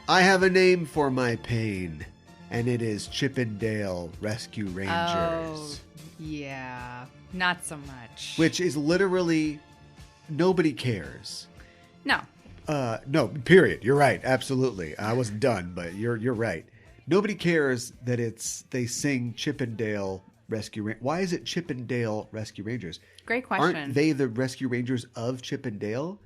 I have a name for my pain, and it is Chippendale Rescue Rangers. Oh, yeah. Not so much. Which is literally nobody cares. No. No, period. You're right. Absolutely. I wasn't done, but you're right. Nobody cares that they sing Chippendale Rescue Rangers. Why is it Chippendale Rescue Rangers? Great question. Aren't they the Rescue Rangers of Chippendale?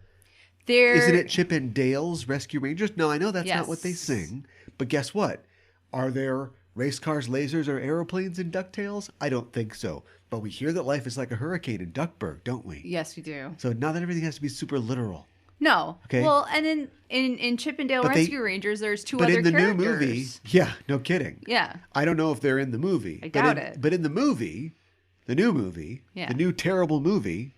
They're... Isn't it Chippendale's Rescue Rangers? No, I know that's not what they sing. But guess what? Are there race cars, lasers, or aeroplanes in DuckTales? I don't think so. But we hear that life is like a hurricane in Duckburg, don't we? Yes, we do. So not that everything has to be super literal. No. Okay. Well, and in Chippendale Rescue Rangers, there's two other characters. But in the new movie, yeah, no kidding. Yeah. I don't know if they're in the movie. I doubt it. But in the movie, the new terrible movie,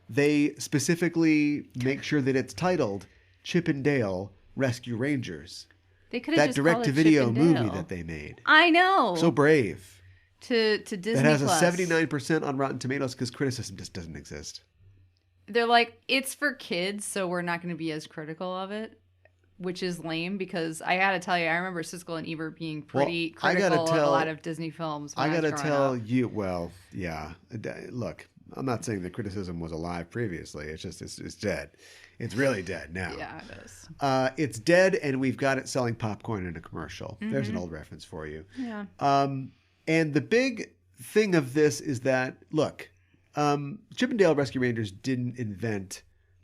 they specifically make sure that it's titled Chippendale Rescue Rangers. They could have that just called it direct-to-video Chippendale. movie that they made. I know. So brave. To Disney That has Plus. a 79% on Rotten Tomatoes because criticism just doesn't exist. They're like, it's for kids, so we're not going to be as critical of it, which is lame because I got to tell you, I remember Siskel and Ebert being pretty critical of a lot of Disney films. I got to tell you, well, yeah. Look, I'm not saying the criticism was alive previously. It's just, it's dead. It's really dead now. Yeah, it is. It's dead, and we've got it selling popcorn in a commercial. Mm-hmm. There's an old reference for you. Yeah. And the big thing of this is that, look, Chippendale Rescue Rangers didn't invent,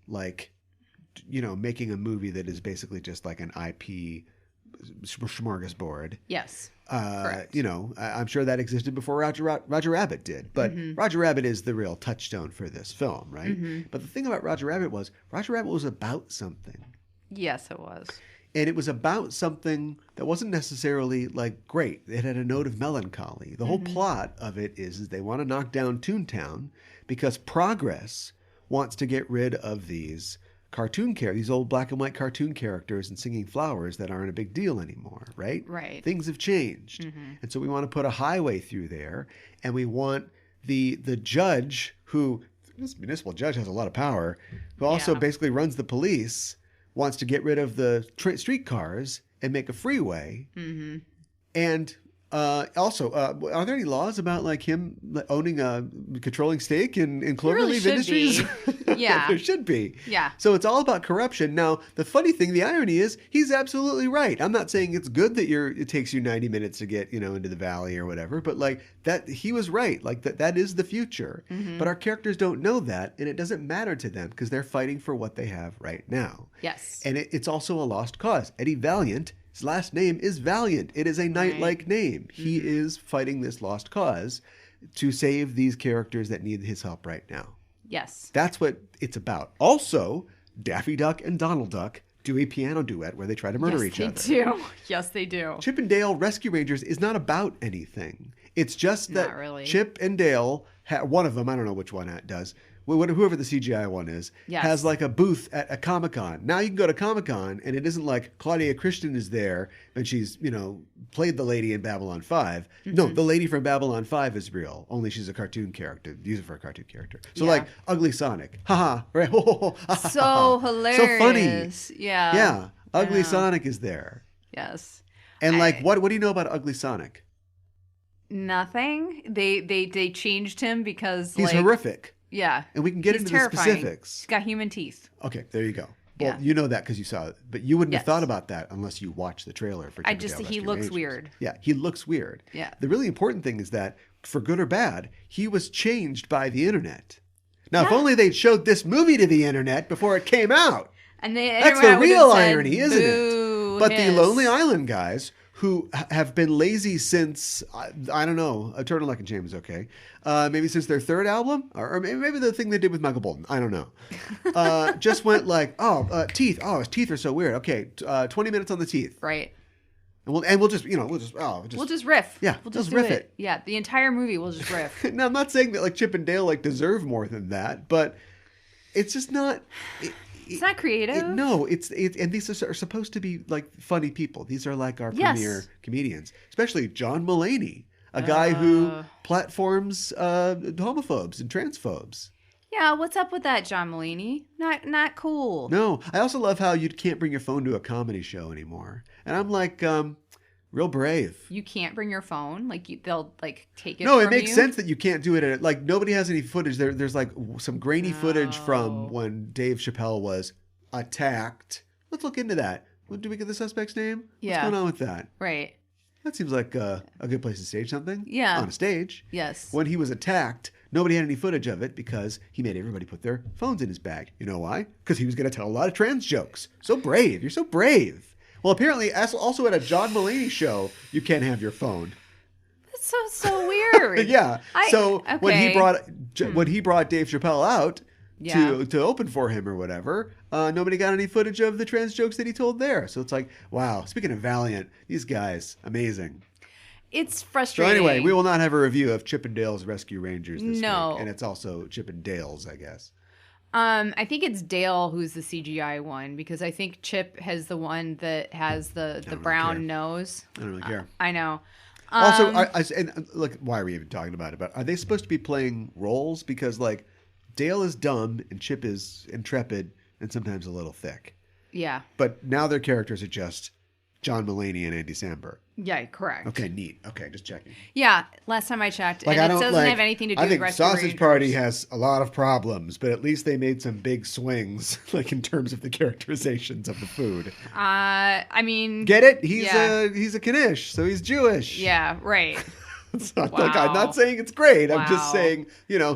making a movie that is basically just like an IP smorgasbord. Yes. Correct. I'm sure that existed before Roger Rabbit did, but Roger Rabbit is the real touchstone for this film, right? Mm-hmm. But the thing about Roger Rabbit was about something. Yes, it was. And it was about something that wasn't necessarily great. It had a note of melancholy. The whole plot of it is they want to knock down Toontown because Progress wants to get rid of these these old black and white cartoon characters and singing flowers that aren't a big deal anymore, right? Right. Things have changed. Mm-hmm. And so we want to put a highway through there, and we want the judge this municipal judge has a lot of power, who also basically runs the police, wants to get rid of the streetcars and make a freeway. Mm-hmm. And also, are there any laws about him owning a controlling stake in Cloverleaf Industries? Yeah. There should be. Yeah. So it's all about corruption. Now, the funny thing, the irony is, he's absolutely right. I'm not saying it's good that it takes you 90 minutes to get, into the valley or whatever, but that he was right. That is the future. Mm-hmm. But our characters don't know that, and it doesn't matter to them because they're fighting for what they have right now. Yes. And it's also a lost cause. Eddie Valiant, his last name is Valiant. It is a knight-like name. Mm-hmm. He is fighting this lost cause to save these characters that need his help right now. Yes. That's what it's about. Also, Daffy Duck and Donald Duck do a piano duet where they try to murder each other. Yes, they do. Chippendale Rescue Rangers is not about anything. It's just that Chip and Dale, one of them, I don't know which one does, whoever the CGI one is, has a booth at a Comic-Con. Now you can go to Comic-Con and it isn't like Claudia Christian is there and she's, played the lady in Babylon 5. Mm-hmm. No, the lady from Babylon 5 is real. Only she's a cartoon character. Use it for a cartoon character. So Ugly Sonic. Haha. Right. So hilarious. So funny. Yeah. Yeah. Ugly Sonic is there. Yes. And what do you know about Ugly Sonic? Nothing. They changed him because he's horrific. Yeah. And we can get into terrifying. The specifics. He's got human teeth. Okay, there you go. Well, you know that because you saw it. But you wouldn't have thought about that unless you watched the trailer for he looks weird. Yeah, he looks weird. Yeah. The really important thing is that, for good or bad, he was changed by the internet. Now, if only they'd showed this movie to the internet before it came out. And that's the real irony, isn't it? But the Lonely Island guys, who have been lazy since, I don't know, Eternal Luck and Shame is okay. Maybe since their third album, or maybe the thing they did with Michael Bolton. I don't know. Just went teeth. Oh, his teeth are so weird. Okay, 20 minutes on the teeth. Right. And we'll just riff. Yeah, we'll just riff it. Yeah, the entire movie we'll just riff. Now, I'm not saying that Chip and Dale deserve more than that, but it's just not. It's not creative. No, and these are supposed to be funny people. These are our premier comedians, especially John Mulaney, a guy who platforms homophobes and transphobes. Yeah, what's up with that, John Mulaney? Not cool. No. I also love how you can't bring your phone to a comedy show anymore. And I'm like, real brave. You can't bring your phone? Like, they'll, like, take it No, from it makes you? sense that you can't do it. Like, nobody has any footage. There's, like, some grainy footage from when Dave Chappelle was attacked. Let's look into that. Do we get the suspect's name? What's going on with that? Right. That seems like a good place to stage something. Yeah. On a stage. Yes. When he was attacked, nobody had any footage of it because he made everybody put their phones in his bag. You know why? Because he was going to tell a lot of trans jokes. So brave. You're so brave. Well, apparently, also at a John Mulaney show, you can't have your phone. That's so weird. Yeah. When he brought Dave Chappelle out to open for him or whatever, nobody got any footage of the trans jokes that he told there. So it's like, wow. Speaking of Valiant, these guys, amazing. It's frustrating. So anyway, we will not have a review of Chip and Dale's Rescue Rangers this week. And it's also Chip and Dale's, I guess. I think it's Dale who's the CGI one because I think Chip has the one that has the brown nose. I don't really care. I know. Also, look, why are we even talking about it? But are they supposed to be playing roles? Because like Dale is dumb and Chip is intrepid and sometimes a little thick. Yeah. But now their characters are just John Mulaney and Andy Samberg. Yeah, correct. Okay, neat. Okay, just checking. Yeah, last time I checked. Like, and it doesn't have anything to do with Rescue Rangers. Sausage Party has a lot of problems, but at least they made some big swings, like in terms of the characterizations of the food. I mean... Get it? He's a Knish, so he's Jewish. Yeah, right. Like, I'm not saying it's great. I'm just saying,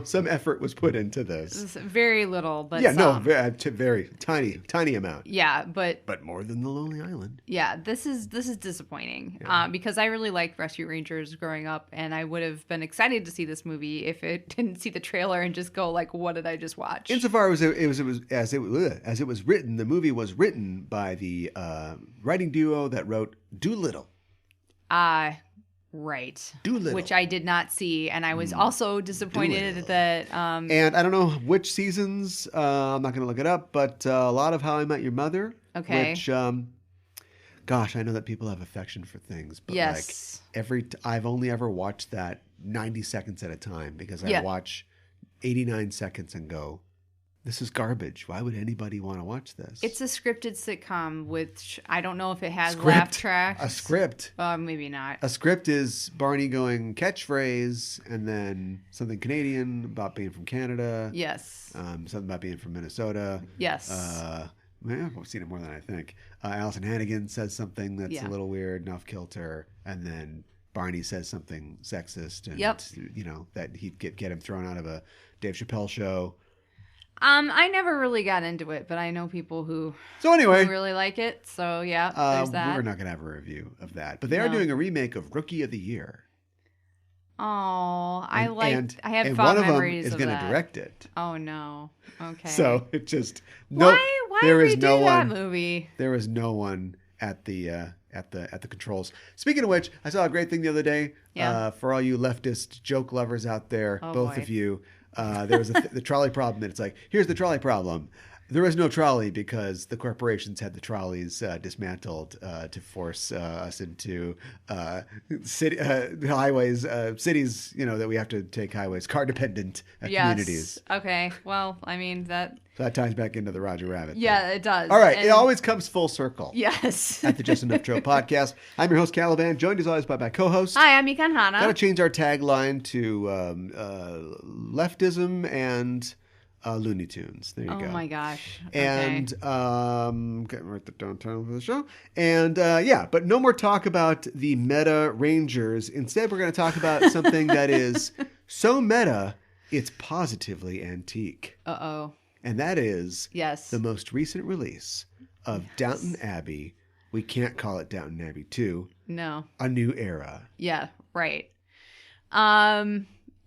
some effort was put into this. Very little, but very tiny amount. Yeah, but more than The Lonely Island. Yeah, this is disappointing because I really liked Rescue Rangers growing up, and I would have been excited to see this movie if it didn't see the trailer and just go like, "What did I just watch?" Insofar as it was written, the movie was written by the writing duo that wrote Doolittle. Right. Doolittle. Which I did not see, and I was also disappointed Doolittle. that... and I don't know which seasons, I'm not going to look it up, but a lot of How I Met Your Mother. Okay. Which, gosh, I know that people have affection for things, but I've only ever watched that 90 seconds at a time because I watch 89 seconds and go, this is garbage. Why would anybody want to watch this? It's a scripted sitcom, which I don't know if it has laugh tracks. A script. Maybe not. A script is Barney going catchphrase and then something Canadian about being from Canada. Yes. Something about being from Minnesota. Yes. I've seen it more than I think. Allison Hannigan says something that's a little weird and off kilter, and then Barney says something sexist, and that he'd get him thrown out of a Dave Chappelle show. I never really got into it, but I know people who really like it. So there's that. We're not gonna have a review of that, but they are doing a remake of Rookie of the Year. Oh, I have fond memories of that. And one of them is going to direct it. Oh no! Okay. So it just why there is no one. That movie? There is no one at the controls. Speaking of which, I saw a great thing the other day. For all you leftist joke lovers out there, both of you. There was the trolley problem, and it's like, here's the trolley problem. There was no trolley because the corporations had the trolleys dismantled to force us into highways, cities, that we have to take highways, car-dependent communities. Okay. Well, I mean, So that ties back into the Roger Rabbit thing. Yeah, it does. All right. It always comes full circle. Yes. At the Just Enough Show podcast. I'm your host, Caliban, joined as always by my co-host. Hi, I'm Mikan Hana. Got to change our tagline to leftism and... Looney Tunes. There you go. Oh my gosh. And write the down title for the show. And but no more talk about the meta Rangers. Instead, we're going to talk about something that is so meta, it's positively antique. Uh-oh. And that is the most recent release of Downton Abbey. We can't call it Downton Abbey 2. No. A New Era. Yeah, right.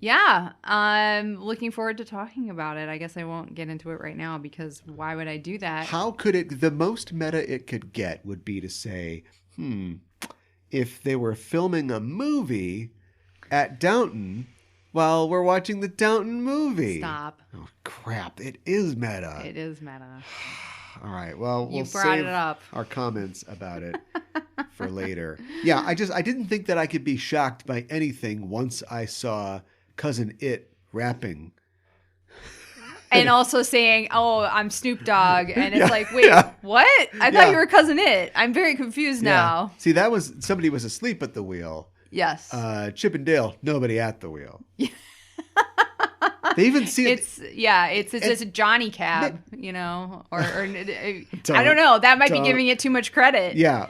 Yeah, I'm looking forward to talking about it. I guess I won't get into it right now because why would I do that? How could it, the most meta it could get would be to say, if they were filming a movie at Downton while we're watching the Downton movie. Stop. Oh, crap. It is meta. It is meta. All right. Well, we'll save our comments about it for later. Yeah, I didn't think that I could be shocked by anything once I saw Cousin It rapping And also saying, "Oh, I'm Snoop Dogg," and it's like, wait, what? I thought you were Cousin It. I'm very confused now. See, somebody was asleep at the wheel. Yes. Chip and Dale, nobody at the wheel. They even see it's a Johnny Cab, or I don't know. That might be giving it too much credit. Yeah.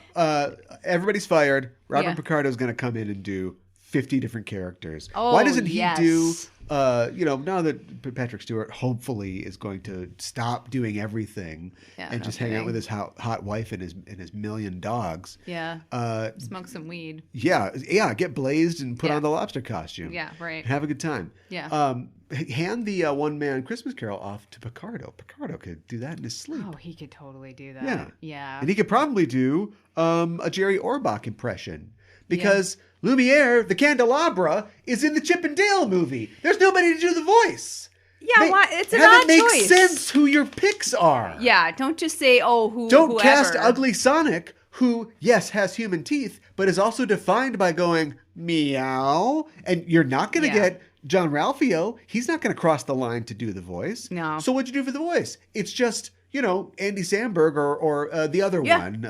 Everybody's fired. Robert Picardo's going to come in and do 50 different characters. Oh, why doesn't he do? Now that Patrick Stewart hopefully is going to stop doing everything and just hang out with his hot wife and his million dogs. Yeah. Smoke some weed. Yeah. Get blazed and put on the lobster costume. Yeah. Right. And have a good time. Yeah. Hand the one-man Christmas Carol off to Picardo. Picardo could do that in his sleep. Oh, he could totally do that. Yeah. And he could probably do a Jerry Orbach impression because Lumiere, the candelabra, is in the Chip and Dale movie. There's nobody to do the voice. Yeah, it's an odd choice. Have it make sense who your picks are. Yeah, don't just say, Don't whoever. Cast Ugly Sonic, who, yes, has human teeth, but is also defined by going, meow. And you're not going to get John Ralphio. He's not going to cross the line to do the voice. No. So what'd you do for the voice? It's just, Andy Samberg or the other one.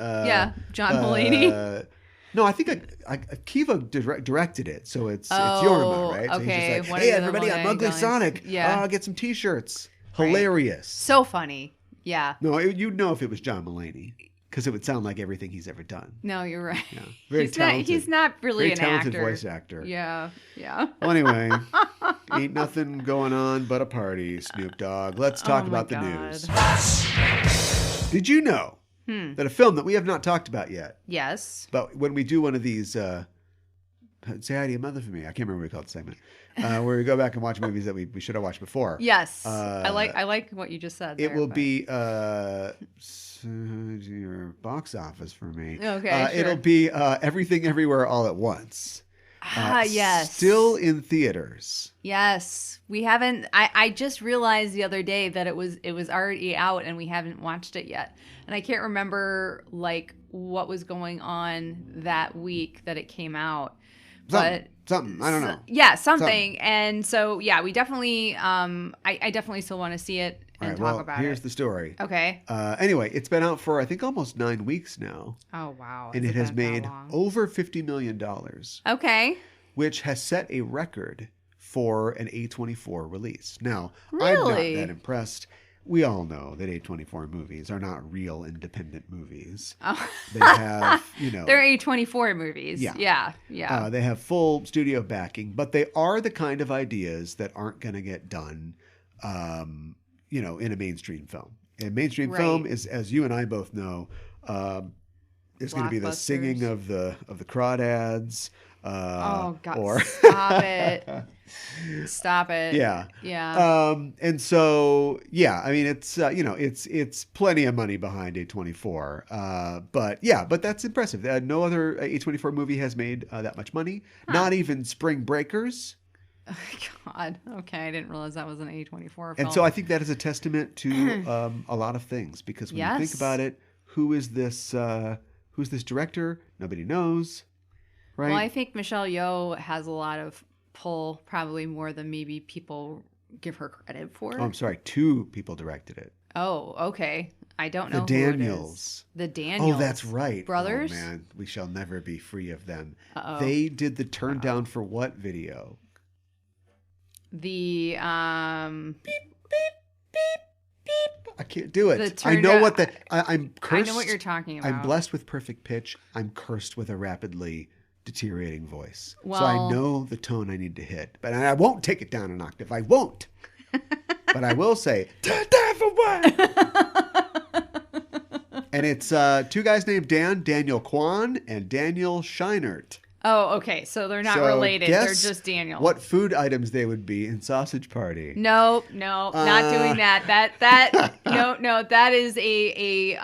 John Mulaney. No, I think Akiva directed it, so it's Yorma, right? So okay. he's just like, hey, everybody, I'm Ugly Sonic. Yeah. Get some T-shirts. Hilarious. Right. So funny. Yeah. No, you'd know if it was John Mulaney, because it would sound like everything he's ever done. No, you're right. Yeah. Very talented. He's not really an talented actor. Voice actor. Yeah. Well, anyway, ain't nothing going on but a party, Snoop Dogg. Let's talk about the news. Did you know that a film that we have not talked about yet? Yes. But when we do one of these, say hi to your mother for me. I can't remember what we called the segment. Where we go back and watch movies that we should have watched before. Yes. I like what you just said. It will be your box office for me. Okay. Sure. It'll be Everything Everywhere All at Once. Yes. Still in theaters. Yes. We haven't. I just realized the other day that it was already out and we haven't watched it yet. And I can't remember what was going on that week that it came out. Something. I don't know. Yeah, something. And so we definitely. I definitely still want to see it and talk about it. Here's the story. Okay. Anyway, it's been out for I think almost 9 weeks now. Oh wow! And it has made over $50 million. Okay. Which has set a record for an A24 release. Now, really? I'm not that impressed. We all know that A24 movies are not real independent movies. Oh. They have, They're A24 movies. Yeah. They have full studio backing, but they are the kind of ideas that aren't going to get done, in a mainstream film. And mainstream film is, as you and I both know, is going to be the singing of the crawdads. Oh God! Or Stop it! Yeah. And so I mean it's plenty of money behind A24. But that's impressive. No other A24 movie has made that much money. Huh. Not even Spring Breakers. Oh, God. Okay, I didn't realize that was an A24 film. And so I think that is a testament to a lot of things, because when you think about it, who's this director? Nobody knows. Right? Well, I think Michelle Yeoh has a lot of pull, probably more than maybe people give her credit for. Oh, I'm sorry. 2 people directed it. Oh, okay. I don't know the Daniels. The Daniels. Oh, that's right. Brothers? Oh, man. We shall never be free of them. Uh-oh. They did the Turn Down for What video. The beep, beep, beep, beep. I can't do it. I know what I'm cursed. I know what you're talking about. I'm blessed with perfect pitch. I'm cursed with a rapidly deteriorating voice. Well, so I know the tone I need to hit. But I won't take it down an octave. I won't. But I will say, Turn Down for What? And it's 2 guys named Daniel Kwan and Daniel Scheinert. Oh, okay. So they're not related. They're just Daniel. What food items they would be in Sausage Party? No, not doing that. No. That is a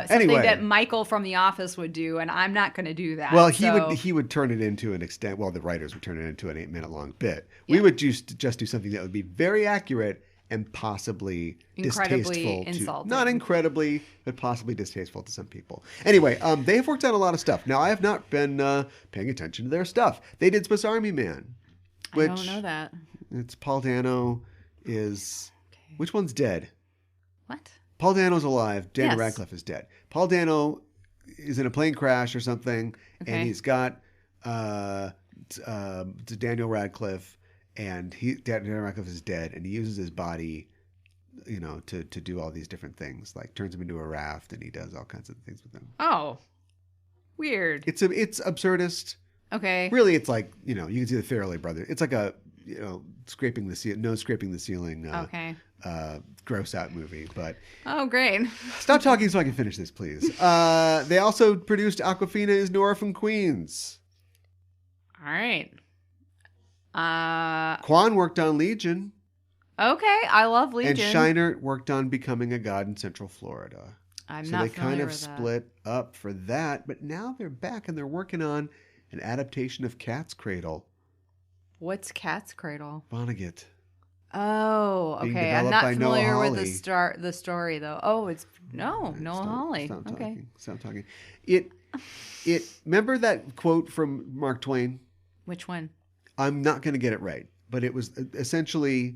something that Michael from The Office would do, and I'm not going to do that. Well, he would turn it into an extent. Well, the writers would turn it into an 8-minute long bit. Yeah. We would just do something that would be very accurate and possibly distasteful insulting. Not incredibly, but possibly distasteful to some people. Anyway, they have worked on a lot of stuff. Now, I have not been paying attention to their stuff. They did Swiss Army Man, which I don't know that. It's Paul Dano is Which one's dead? What? Paul Dano's alive. Daniel Radcliffe is dead. Paul Dano is in a plane crash or something, and he's got Daniel Radcliffe, and Daniel Radcliffe is dead, and he uses his body, to do all these different things, like turns him into a raft, and he does all kinds of things with him. Oh, weird. It's absurdist. Okay. Really, it's like, you can see the Farrelly brothers. It's like a, scraping the ceiling. Gross out movie, but. Oh, great. Stop talking so I can finish this, please. They also produced Awkwafina is Nora from Queens. All right. Kwan worked on Legion. Okay, I love Legion. And Scheinert worked on Becoming a God in Central Florida. So they kind of split up for that, but now they're back and they're working on an adaptation of Cat's Cradle. What's Cat's Cradle? Vonnegut. Oh, okay. I'm not familiar with the story though. Oh, it's Noah Hawley. Stop talking. It. Remember that quote from Mark Twain? Which one? I'm not going to get it right, but it was essentially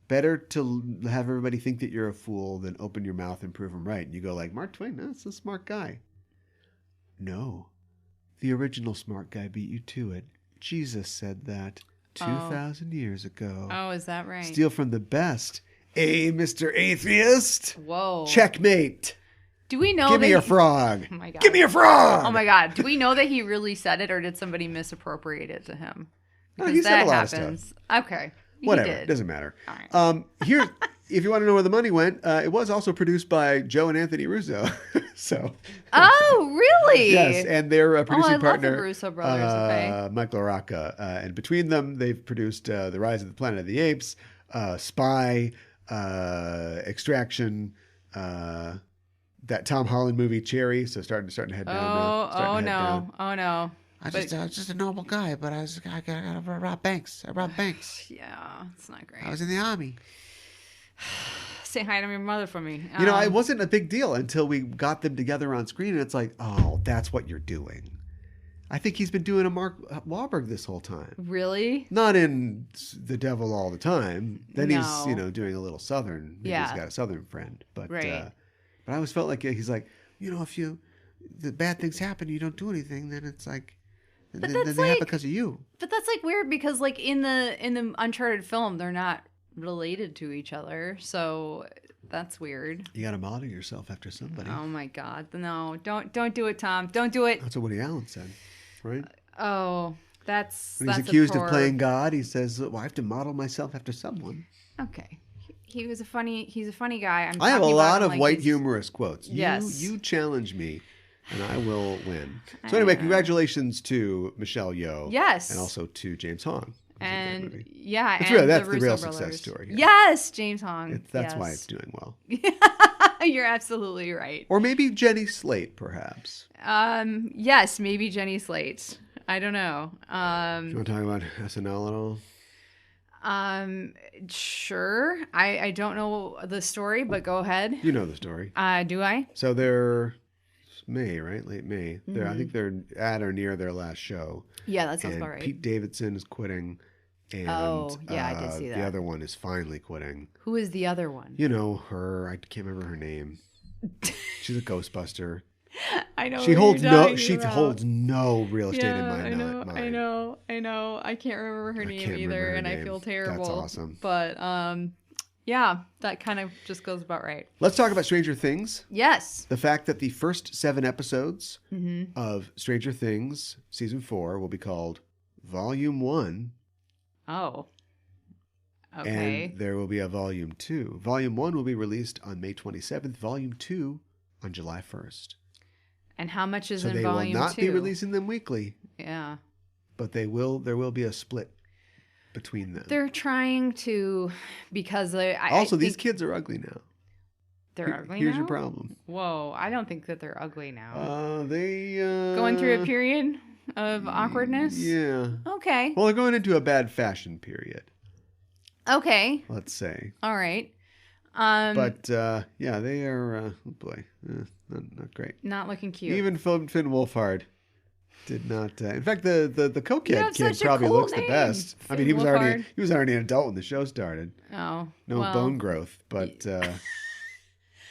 better to have everybody think that you're a fool than open your mouth and prove them right. And you go like, Mark Twain, that's a smart guy. No, the original smart guy beat you to it. Jesus said that 2,000 years ago. Oh, is that right? Steal from the best. Mr. Atheist. Whoa. Checkmate. Do we know Give me your frog. Oh my God. Give me your frog. Oh my God. Do we know that he really said it, or did somebody misappropriate it to him? Because he said a lot of stuff. Okay. Whatever. It doesn't matter. All right. Here, if you want to know where the money went, it was also produced by Joe and Anthony Russo. So. Oh, really? Yes, and their producing partner, love the Russo brothers. Michael LaRocca, and between them, they've produced The Rise of the Planet of the Apes, Spy, Extraction, that Tom Holland movie Cherry. So starting to head down. Oh no. I was just a normal guy, but I got rob banks. I robbed banks. Yeah, it's not great. I was in the army. Say hi to your mother for me. It wasn't a big deal until we got them together on screen, and it's like, oh, that's what you're doing. I think he's been doing a Mark Wahlberg this whole time. Really? Not in The Devil All the Time. Then he's, doing a little Southern. Maybe he's got a Southern friend. But right. But I always felt like he's like, if the bad things happen, you don't do anything, then it's like, then they happen because of you. But that's like weird because like in the Uncharted film, they're not related to each other, so that's weird. You got to model yourself after somebody. Oh my God, no! Don't do it, Tom. Don't do it. That's what Woody Allen said, right? Oh, that's when he's accused of playing God. He says, "Well, I have to model myself after someone." Okay. He's a funny guy. I have a lot of white humorous quotes. Yes. You challenge me, and I will win. So anyway, congratulations to Michelle Yeoh. Yes. And also to James Hong. And that's the real success story. Here. Yes, James Hong. That's why it's doing well. You're absolutely right. Or maybe Jenny Slate, perhaps. Yes, maybe Jenny Slate. I don't know. Do you want to talk about SNL at all? Sure. I don't know the story, but go ahead. You know the story. Do I? So they're May, right? Late May. Mm-hmm. I think they're at or near their last show. Yeah, that sounds about right. Pete Davidson is quitting. And, I did see that. The other one is finally quitting. Who is the other one? You know her. I can't remember her name. She's a Ghostbuster. I know. She holds no real estate in my mind. I know. I can't remember her name either, and I feel terrible. That's awesome. But yeah, that kind of just goes about right. Let's talk about Stranger Things. Yes. The fact that the first 7 episodes of Stranger Things season 4 will be called Volume 1. Oh. Okay. And there will be a Volume 2. Volume 1 will be released on May 27th. Volume 2 on July 1st. And how much is in Volume 2? So they will not be releasing them weekly. Yeah. But there will be a split between them. They're trying to, because these kids are ugly now. They're ugly Here's now? your problem. Whoa, I don't think that they're ugly now. They going through a period of awkwardness? Yeah. Okay. Well, they're going into a bad fashion period. Okay. Let's say. All right. But they are. Oh boy, not great. Not looking cute. Even Finn Wolfhard. Did not. In fact, the cokehead kid probably cool looks name. the best. I mean, he was already an adult when the show started. Oh, no bone growth, but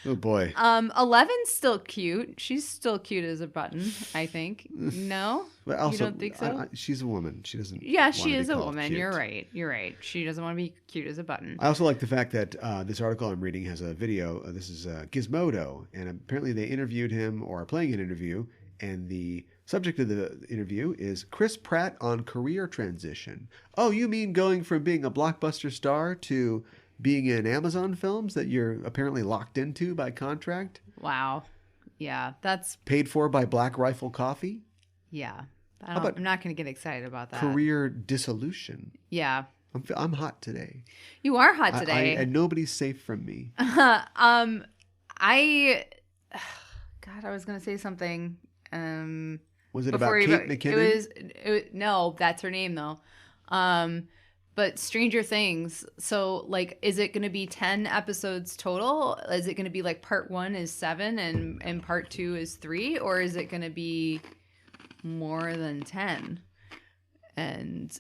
oh boy. 11's still cute. She's still cute as a button, I think. No, but also, you don't think so? She's a woman. She doesn't. Yeah, she is a woman. Cute. You're right. She doesn't want to be cute as a button. I also like the fact that this article I'm reading has a video. This is Gizmodo, and apparently they interviewed him or are playing an interview, and the subject of the interview is Chris Pratt on career transition. Oh, you mean going from being a blockbuster star to being in Amazon films that you're apparently locked into by contract? Wow. Yeah, that's... Paid for by Black Rifle Coffee? Yeah. I'm not going to get excited about that. Career dissolution. Yeah. I'm hot today. You are hot today. And nobody's safe from me. God, I was going to say something... was it about Kate McKinnon? No, that's her name though. But Stranger Things. So like, is it going to be 10 episodes total? Is it going to be like part 1 is 7 and part 2 is 3, or is it going to be more than 10? And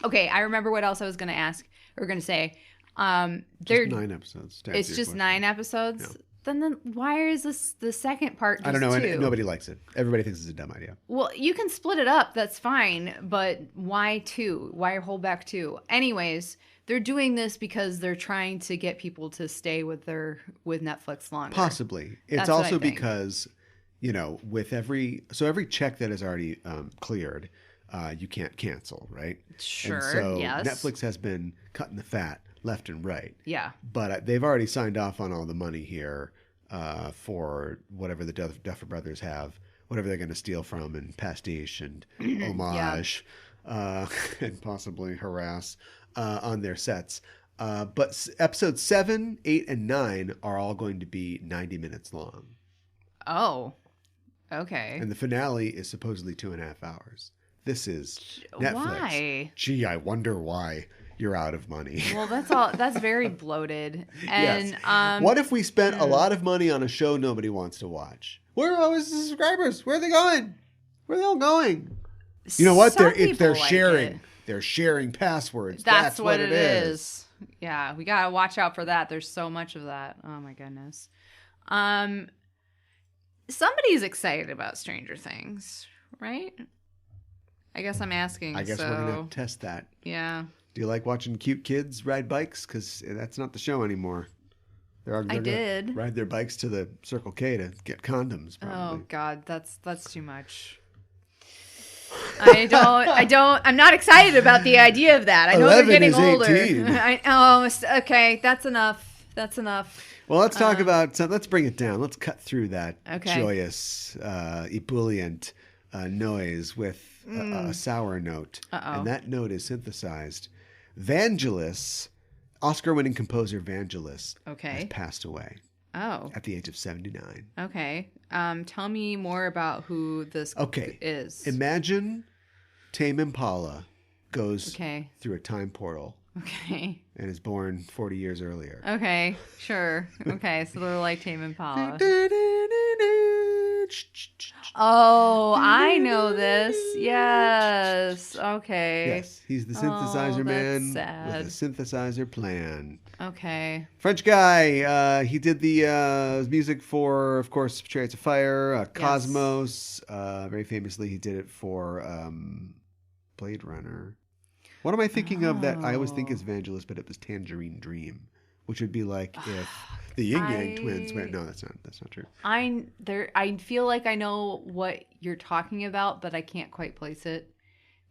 okay, I remember what else I was going to ask or going to say. Just 9 episodes. It's just 9 episodes. Yeah. Then why is this the second part just I don't know. 2? Nobody likes it. Everybody thinks it's a dumb idea. Well, you can split it up. That's fine. But why 2? Why hold back 2? Anyways, they're doing this because they're trying to get people to stay with Netflix longer. Possibly. It's also because, with every check that is already cleared, you can't cancel, right? Sure. And so yes. Netflix has been cutting the fat left and right. Yeah. But they've already signed off on all the money here for whatever the Duffer Brothers have, whatever they're going to steal from and pastiche and homage and possibly harass on their sets. But episodes 7, 8, and 9 are all going to be 90 minutes long. Oh, okay. And the finale is supposedly 2.5 hours. This is Netflix. Why? Gee, I wonder why. You're out of money. Well, that's very bloated. And yes. What if we spent a lot of money on a show nobody wants to watch? Where are the subscribers? Where are they going? Where are they all going? You know what? They're sharing. Like they're sharing passwords. That's what it is. Yeah, we gotta watch out for that. There's so much of that. Oh my goodness. Somebody's excited about Stranger Things, right? I guess I'm asking. I guess we're gonna test that. Yeah. Do you like watching cute kids ride bikes? Because that's not the show anymore. They're I did ride their bikes to the Circle K to get condoms. Oh Probably. God, that's too much. I'm not excited about the idea of that. I know they're getting older. 18. Okay, that's enough. Well, let's talk about. Let's bring it down. Let's cut through that joyous, ebullient noise with a sour note, and that note is synthesized. Vangelis, Oscar-winning composer Vangelis, has passed away. Oh. At the age of 79. Okay. Tell me more about who this is. Imagine Tame Impala goes through a time portal. Okay. And is born 40 years earlier. Okay. Sure. Okay. So they're like Tame Impala. Oh, I know this. Yes. Okay. Yes. He's the synthesizer man sad. with a synthesizer plan. Okay. French guy. He did the music for, of course, Chariots of Fire, Cosmos. Very famously, he did it for Blade Runner. What am I thinking of that I always think is Vangelis, but it was Tangerine Dream, which would be like if the Yin Yang Twins went. No, that's not true. I feel like I know what you're talking about, but I can't quite place it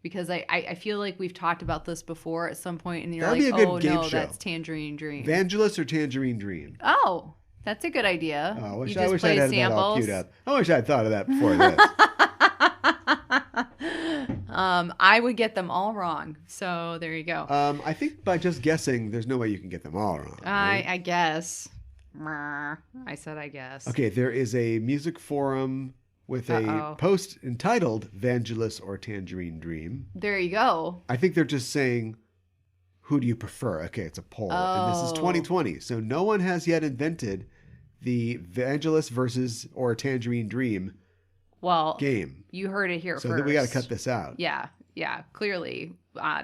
because I feel like we've talked about this before at some point, and you're like, oh no, that's Tangerine Dream. Vangelis or Tangerine Dream? Oh, that's a good idea. Oh, I wish I had that all queued up. I wish I'd thought of that before this. I would get them all wrong. So there you go. I think by just guessing, there's no way you can get them all wrong. Right? I guess. I said I guess. Okay, there is a music forum with a post entitled Vangelis or Tangerine Dream. There you go. I think they're just saying, who do you prefer? Okay, it's a poll. And this is 2020. So no one has yet invented the Vangelis versus or Tangerine Dream game. You heard it here first. So we got to cut this out. Yeah. Clearly,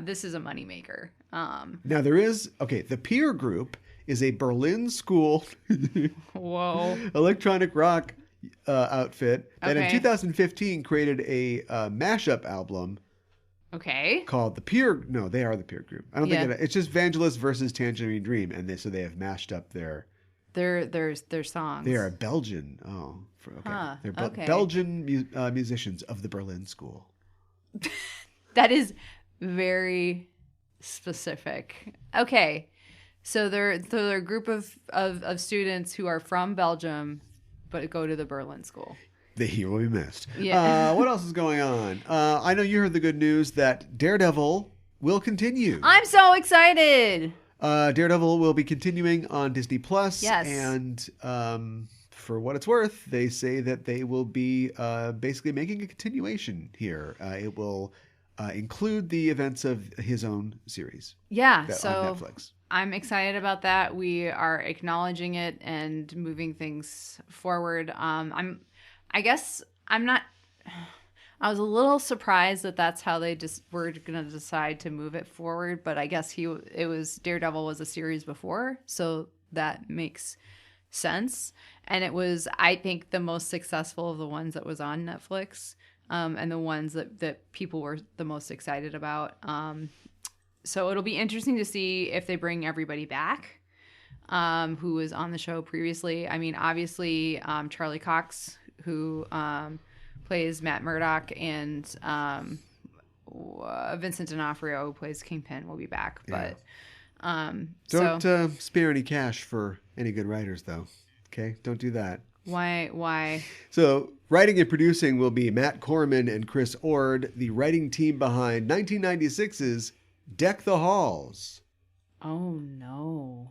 this is a moneymaker. Now there is the Peer Group is a Berlin school electronic rock outfit that in 2015 created a mashup album. Okay. Called the Peer. No, they are the Peer Group. I don't think it's just Vangelis versus Tangerine Dream, and they have mashed up their songs. They are Belgian. They're Belgian musicians of the Berlin School. That is very specific. Okay. So they're a group of students who are from Belgium, but go to the Berlin School. He will be missed. Yeah. What else is going on? I know you heard the good news that Daredevil will continue. I'm so excited. Daredevil will be continuing on Disney Plus. Yes. And for what it's worth, they say that they will be basically making a continuation here. It will include the events of his own series. Yeah. On Netflix. I'm excited about that. We are acknowledging it and moving things forward. I was a little surprised that that's how they just were going to decide to move it forward, but I guess Daredevil was a series before, so that makes sense. And it was, I think, the most successful of the ones that was on Netflix, and the ones that people were the most excited about. So it'll be interesting to see if they bring everybody back who was on the show previously. I mean, obviously, Charlie Cox, who plays Matt Murdock, and Vincent D'Onofrio, who plays Kingpin, will be back. But don't spare any cash for any good writers, though. Okay, don't do that. Why? So, writing and producing will be Matt Corman and Chris Ord, the writing team behind 1996's Deck the Halls. Oh no.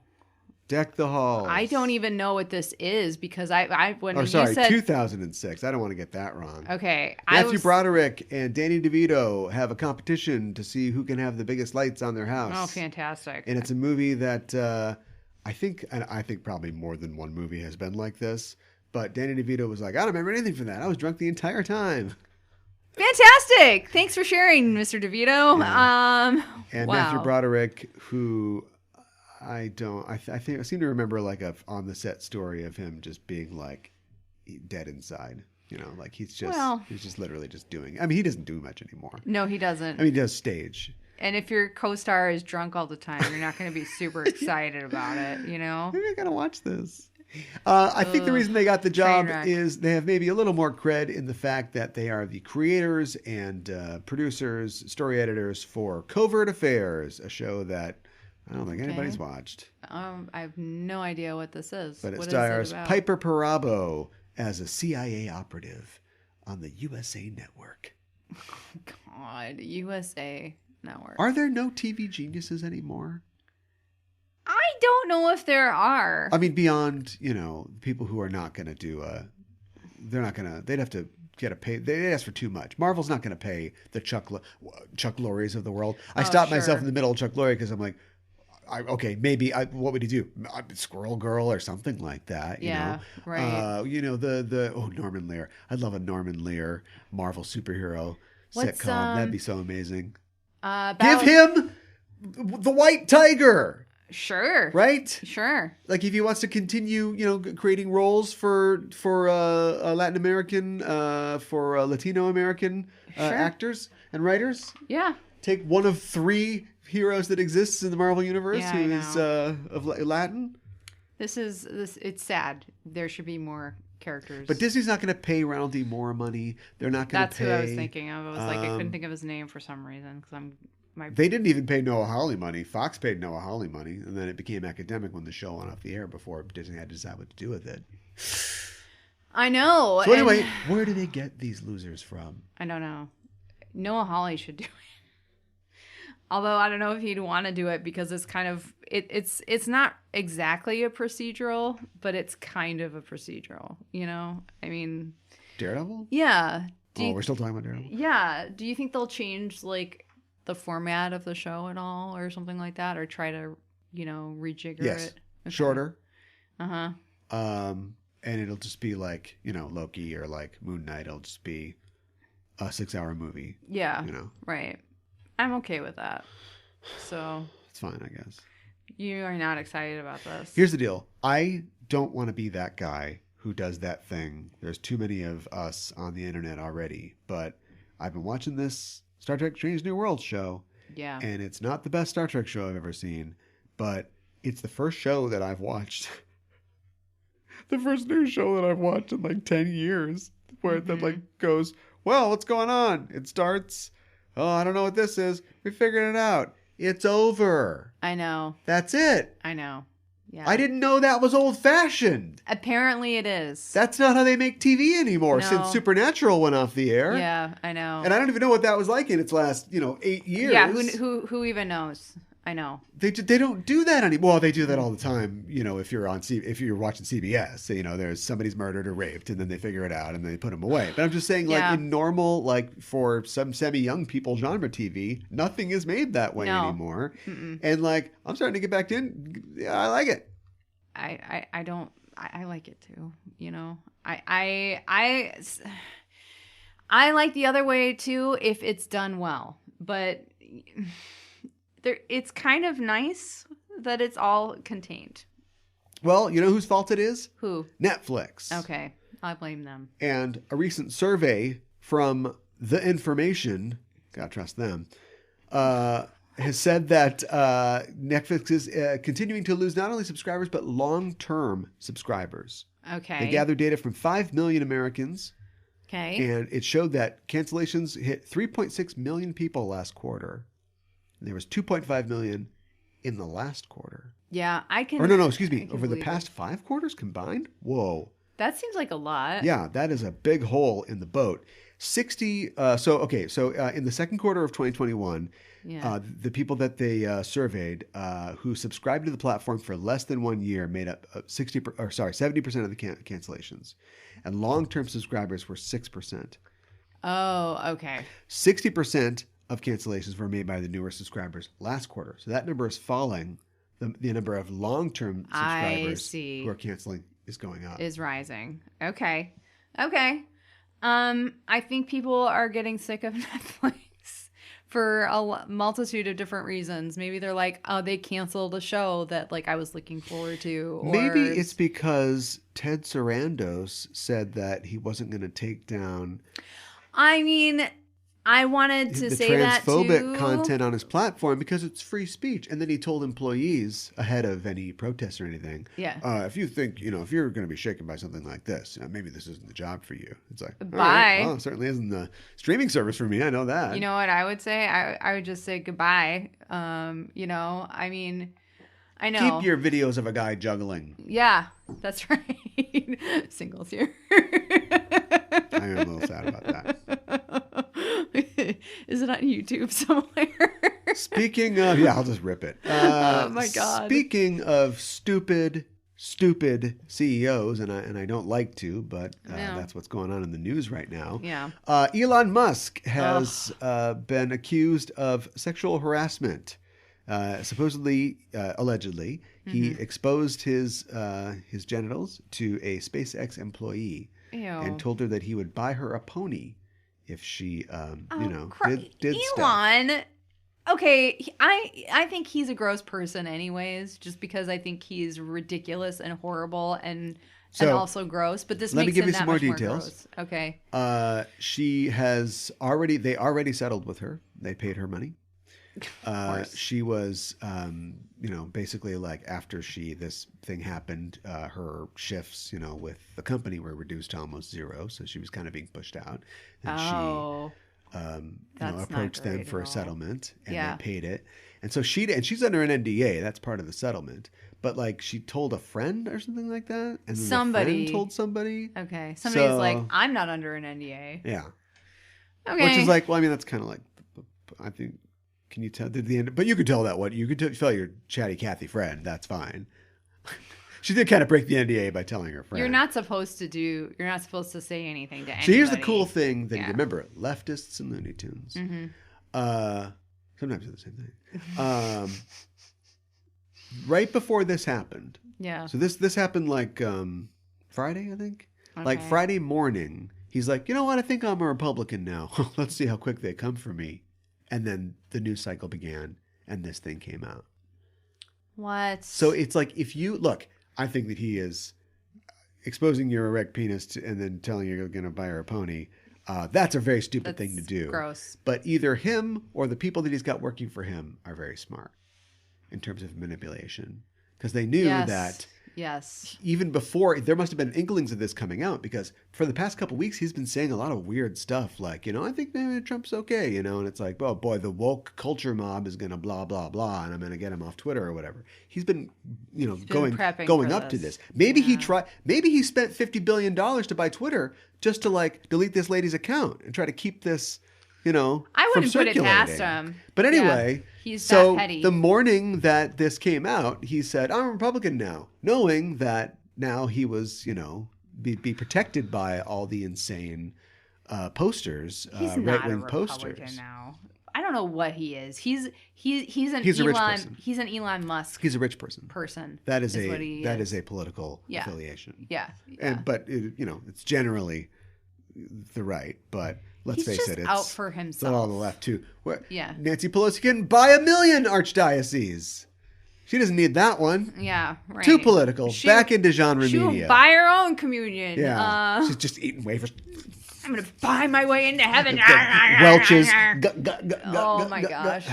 Deck the Halls. I don't even know what this is because when you said 2006. I don't want to get that wrong. Okay. Matthew Broderick and Danny DeVito have a competition to see who can have the biggest lights on their house. Oh, fantastic. And it's a movie that I think probably more than one movie has been like this. But Danny DeVito was like, I don't remember anything from that. I was drunk the entire time. Fantastic. Thanks for sharing, Mr. DeVito. Yeah. And Matthew Broderick, who I seem to remember like a on the set story of him just being like dead inside. You know, like he's just literally just doing. I mean, he doesn't do much anymore. No, he doesn't. I mean, he does stage. And if your co-star is drunk all the time, you're not going to be super excited about it, you know? Maybe I got to watch this. I think the reason they got the job is they have maybe a little more cred in the fact that they are the creators and producers, story editors for Covert Affairs, a show that I don't think anybody's watched. I have no idea what this is. But it stars Piper Perabo as a CIA operative on the USA Network. God, USA Network. Are there no TV geniuses anymore? I don't know if there are. I mean, beyond, people who are not going to do they'd have to get a pay. They ask for too much. Marvel's not going to pay the Chuck Lorres of the world. I stopped myself in the middle of Chuck Lorre because I'm like, what would he do? Squirrel Girl or something like that. You know? Right. Norman Lear. I'd love a Norman Lear Marvel superhero sitcom. That'd be so amazing. Give him the White Tiger. Sure. Right? Sure. Like if he wants to continue, creating roles for Latin American, for Latino American actors and writers. Yeah. Take one of 3 heroes that exists in the Marvel universe who is of Latin. It's sad. There should be more characters. But Disney's not going to pay Ronald D. Moore money. They're not going to pay. That's who I was thinking of. I was I couldn't think of his name for some reason because They didn't even pay Noah Hawley money. Fox paid Noah Hawley money, and then it became academic when the show went off the air before Disney had to decide what to do with it. I know. So anyway, where do they get these losers from? I don't know. Noah Hawley should do it. Although I don't know if he'd want to do it because it's kind of it's not exactly a procedural, but it's kind of a procedural. I mean, Daredevil. Yeah. We're still talking about Daredevil. Yeah. Do you think they'll change like the format of the show at all or something like that, or try to rejigger it? Okay. Shorter. and it'll just be like, Loki or like Moon Knight. It'll just be a 6-hour movie. Yeah. Right. I'm okay with that. So. It's fine, I guess. You are not excited about this. Here's the deal. I don't want to be that guy who does that thing. There's too many of us on the internet already. But I've been watching this Star Trek Strange New Worlds show. Yeah. And it's not the best Star Trek show I've ever seen. But it's the first show that I've watched. The first new show that I've watched in like 10 years. Where it then like goes, well, what's going on? It starts, I don't know what this is. We figured it out. It's over. I know. That's it. I know. Yeah. I didn't know that was old-fashioned. Apparently it is. That's not how they make TV anymore since Supernatural went off the air. Yeah, I know. And I don't even know what that was like in its last, 8 years. Yeah, who even knows? I know. They don't do that anymore. Well, they do that all the time. If you're watching CBS, there's somebody's murdered or raped, and then they figure it out and they put them away. But I'm just saying, like in normal, like for some semi-young people genre TV, nothing is made that way anymore. Mm-mm. And like I'm starting to get back in. Yeah, I like it. I don't. I like it too. I like the other way too if it's done well, but. It's kind of nice that it's all contained. Well, you know whose fault it is? Who? Netflix. Okay. I blame them. And a recent survey from The Information, gotta trust them, has said that Netflix is continuing to lose not only subscribers, but long-term subscribers. Okay. They gathered data from 5 million Americans. Okay. And it showed that cancellations hit 3.6 million people last quarter. There was 2.5 million in the last quarter. Yeah, I can... Or no, excuse me. Over the past 5 quarters combined? Whoa. That seems like a lot. Yeah, that is a big hole in the boat. In the second quarter of 2021, the people that they surveyed who subscribed to the platform for less than 1 year made up 70% of the cancellations. And long-term subscribers were 6%. Oh, okay. 60% of cancellations were made by the newer subscribers last quarter. So that number is falling. The number of long-term subscribers who are canceling is going up. Is rising. Okay. I think people are getting sick of Netflix for a multitude of different reasons. Maybe they're like, oh, they canceled a show that like I was looking forward to. Or... Maybe it's because Ted Sarandos said that he wasn't going to take down... I mean... I wanted to say that too. The transphobic content on his platform because it's free speech. And then he told employees ahead of any protests or anything, if you think, if you're going to be shaken by something like this, maybe this isn't the job for you. It's like, bye. Right, well, it certainly isn't the streaming service for me. I know that. You know what I would say? I would just say goodbye. I mean, I know. Keep your videos of a guy juggling. Yeah, that's right. Singles here. I am a little sad about that. Is it on YouTube somewhere? Speaking of, I'll just rip it. Oh my God. Speaking of stupid CEOs, and I don't like to, but that's what's going on in the news right now. Yeah. Elon Musk has been accused of sexual harassment. Supposedly, allegedly, he exposed his genitals to a SpaceX employee. Ew. And told her that he would buy her a pony if she, did Elon. stuff. Okay, I think he's a gross person anyways, just because I think he's ridiculous and horrible and also gross. But this let makes me give him you that some more much details. More gross. Okay. They already settled with her. They paid her money. She was, basically like after this thing happened, her shifts, with the company were reduced to almost zero. So she was kind of being pushed out. And she, approached them for a settlement and they paid it. And so she's under an NDA. That's part of the settlement. But like she told a friend or something like that. And then the friend told somebody. Okay. Somebody's like, I'm not under an NDA. Yeah. Okay. Which is like, well, I mean, that's kind of like, I think. Can you tell at the end? But you could tell that what you could tell your chatty Cathy friend. That's fine. She did kind of break the NDA by telling her friend. You're not supposed to say anything to anybody. So here's the cool thing that you remember: Leftists and Looney Tunes. Mm-hmm. Sometimes they're the same thing. Right before this happened. Yeah. So this happened like Friday, I think. Okay. Like Friday morning, he's like, you know what? I think I'm a Republican now. Let's see how quick they come for me. And then the news cycle began and this thing came out. What? So it's like if you look, I think that he is exposing your erect penis and then telling you you're going to buy her a pony. That's a very stupid thing to do. Gross. But either him or the people that he's got working for him are very smart in terms of manipulation. Because they knew that even before, there must have been inklings of this coming out, because for the past couple of weeks, he's been saying a lot of weird stuff like, I think maybe Trump's okay, and it's like, oh boy, the woke culture mob is going to blah, blah, blah, and I'm going to get him off Twitter or whatever. He's been, going up to this. Maybe he spent $50 billion to buy Twitter just to like delete this lady's account and try to keep this, I wouldn't put it past him. But anyway, he's so that petty. The morning that this came out, he said, I'm a Republican now, knowing that now he was, be protected by all the insane posters, he's right-wing not a posters. Republican now. I don't know what he is. He's an a rich person. He's an Elon Musk. He's a rich person. That is a political affiliation. Yeah. But it's generally the right, but let's face it, it's out for himself. All the left too. Yeah. Nancy Pelosi can buy 1 million archdioceses. She doesn't need that one. Yeah, right. Too political. Back into genre media. She'll buy her own communion. Yeah. She's just eating wafers. I'm going to buy my way into heaven. Welches. Oh my gosh.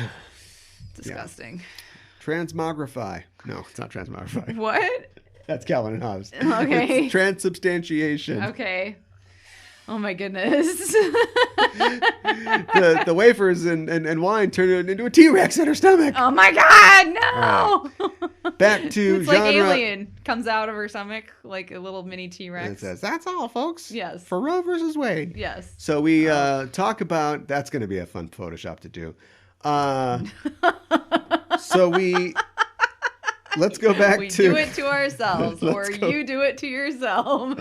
Disgusting. Yeah. Transmogrify. No, it's not transmogrify. What? That's Calvin and Hobbes. Okay. It's transubstantiation. Okay. Oh my goodness. the wafers and wine turn it into a T-Rex in her stomach. Oh my God, no. Right. Back to it's genre. Like Alien comes out of her stomach like a little mini T-Rex. And it says, that's all, folks. Yes. For Roe versus Wade. Yes. So we talk about, that's going to be a fun Photoshop to do. Let's go back we to... We do it to ourselves, or you do it to yourself.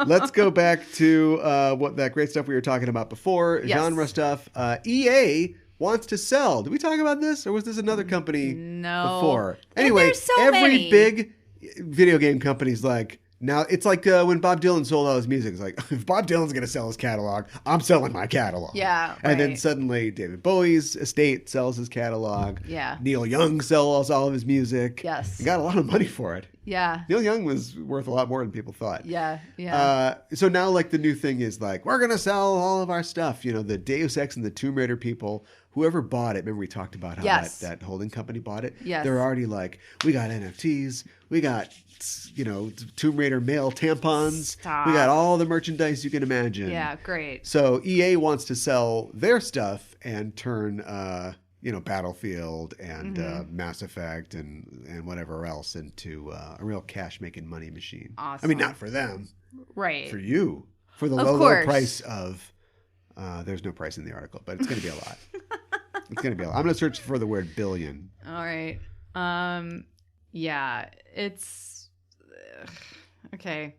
Let's go back to what that great stuff we were talking about before, genre stuff. EA wants to sell. Did we talk about this, or was this another company before? Anyway, every big video game company's like... Now, it's like when Bob Dylan sold all his music. It's like, if Bob Dylan's going to sell his catalog, I'm selling my catalog. Yeah, And then suddenly David Bowie's estate sells his catalog. Yeah. Neil Young sells all of his music. Yes. He got a lot of money for it. Yeah. Neil Young was worth a lot more than people thought. Yeah, so now, like, the new thing is, like, we're going to sell all of our stuff. The Deus Ex and the Tomb Raider people, whoever bought it, remember we talked about how that holding company bought it? Yes. They're already like, we got NFTs, we got... Tomb Raider male tampons. Stop. We got all the merchandise you can imagine. Yeah, great. So EA wants to sell their stuff and turn, Battlefield and Mass Effect and whatever else into a real cash-making money machine. Awesome. I mean, not for them. Right. For you. For the low price of... there's no price in the article, but it's going to be a lot. It's going to be a lot. I'm going to search for the word billion. All right. Yeah, it's... Okay.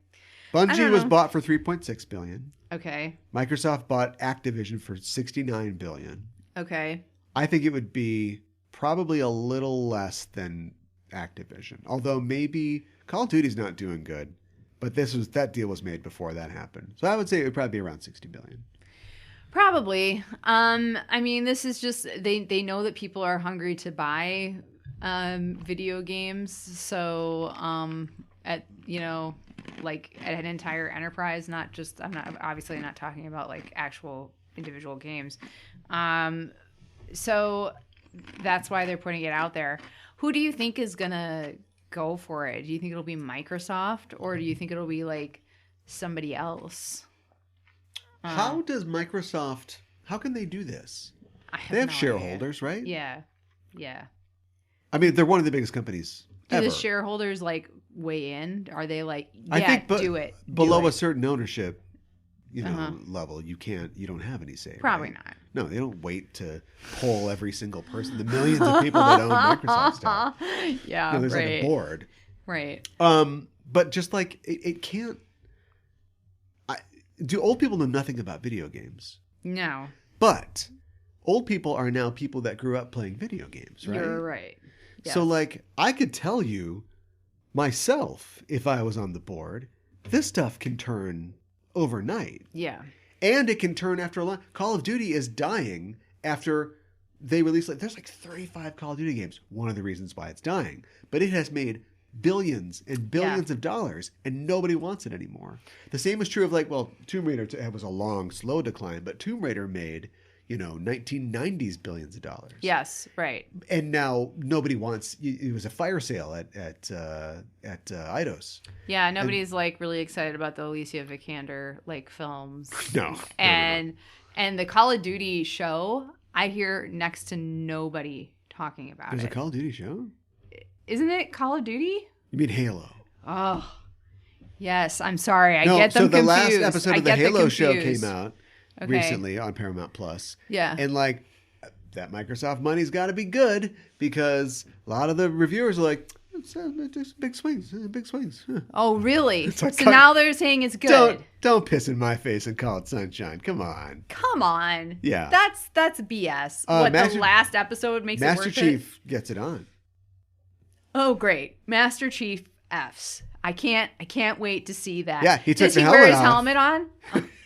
Bungie was bought for $3.6 billion. Okay. Microsoft bought Activision for $69 billion. Okay. I think it would be probably a little less than Activision. Although maybe Call of Duty's not doing good, but that deal was made before that happened. So I would say it would probably be around $60 billion. Probably. I mean, this is just they know that people are hungry to buy video games. So at an entire enterprise, not just, I'm obviously not talking about like actual individual games. So that's why they're putting it out there. Who do you think is gonna go for it? Do you think it'll be Microsoft, or do you think it'll be like somebody else? How does Microsoft, how can they do this? They have shareholders, right? Yeah. I mean, they're one of the biggest companies ever. Do the shareholders like weigh in? Are they like, I think, do it? Below a certain ownership, level, you don't have any say. Probably right? not. No, they don't wait to poll every single person, the millions of people that own Microsoft stock. Yeah, there's like a board. Right. But just like, it can't, do old people know nothing about video games? No. But old people are now people that grew up playing video games, right? You're right. Yes. So, like, I could tell you myself, if I was on the board, This stuff can turn overnight. Yeah. And it can turn after a long... Call of Duty is dying after they release... There's 35 Call of Duty games. One of the reasons why it's dying. But it has made billions and billions of dollars, and nobody wants it anymore. The same is true of Tomb Raider was a long, slow decline, but Tomb Raider made, 1990s billions of dollars. Yes, right. And now nobody wants. It was a fire sale at Eidos. Yeah, nobody's really excited about the Alicia Vikander films. No. And the Call of Duty show, I hear next to nobody talking about There's a Call of Duty show? Isn't it Call of Duty? You mean Halo? Oh, yes. I'm sorry. I get them confused. So the last episode of the Halo show came out recently on Paramount Plus. Yeah. And that Microsoft money's got to be good because a lot of the reviewers are like, it's big swings. Huh. Oh, really? So now they're saying it's good. Don't piss in my face and call it sunshine. Come on. Yeah. That's BS. The last episode makes it worth it? Master Chief gets it on. Oh, great. Master Chief F's. I can't wait to see that. Yeah, he took the helmet off. Does he wear his helmet on?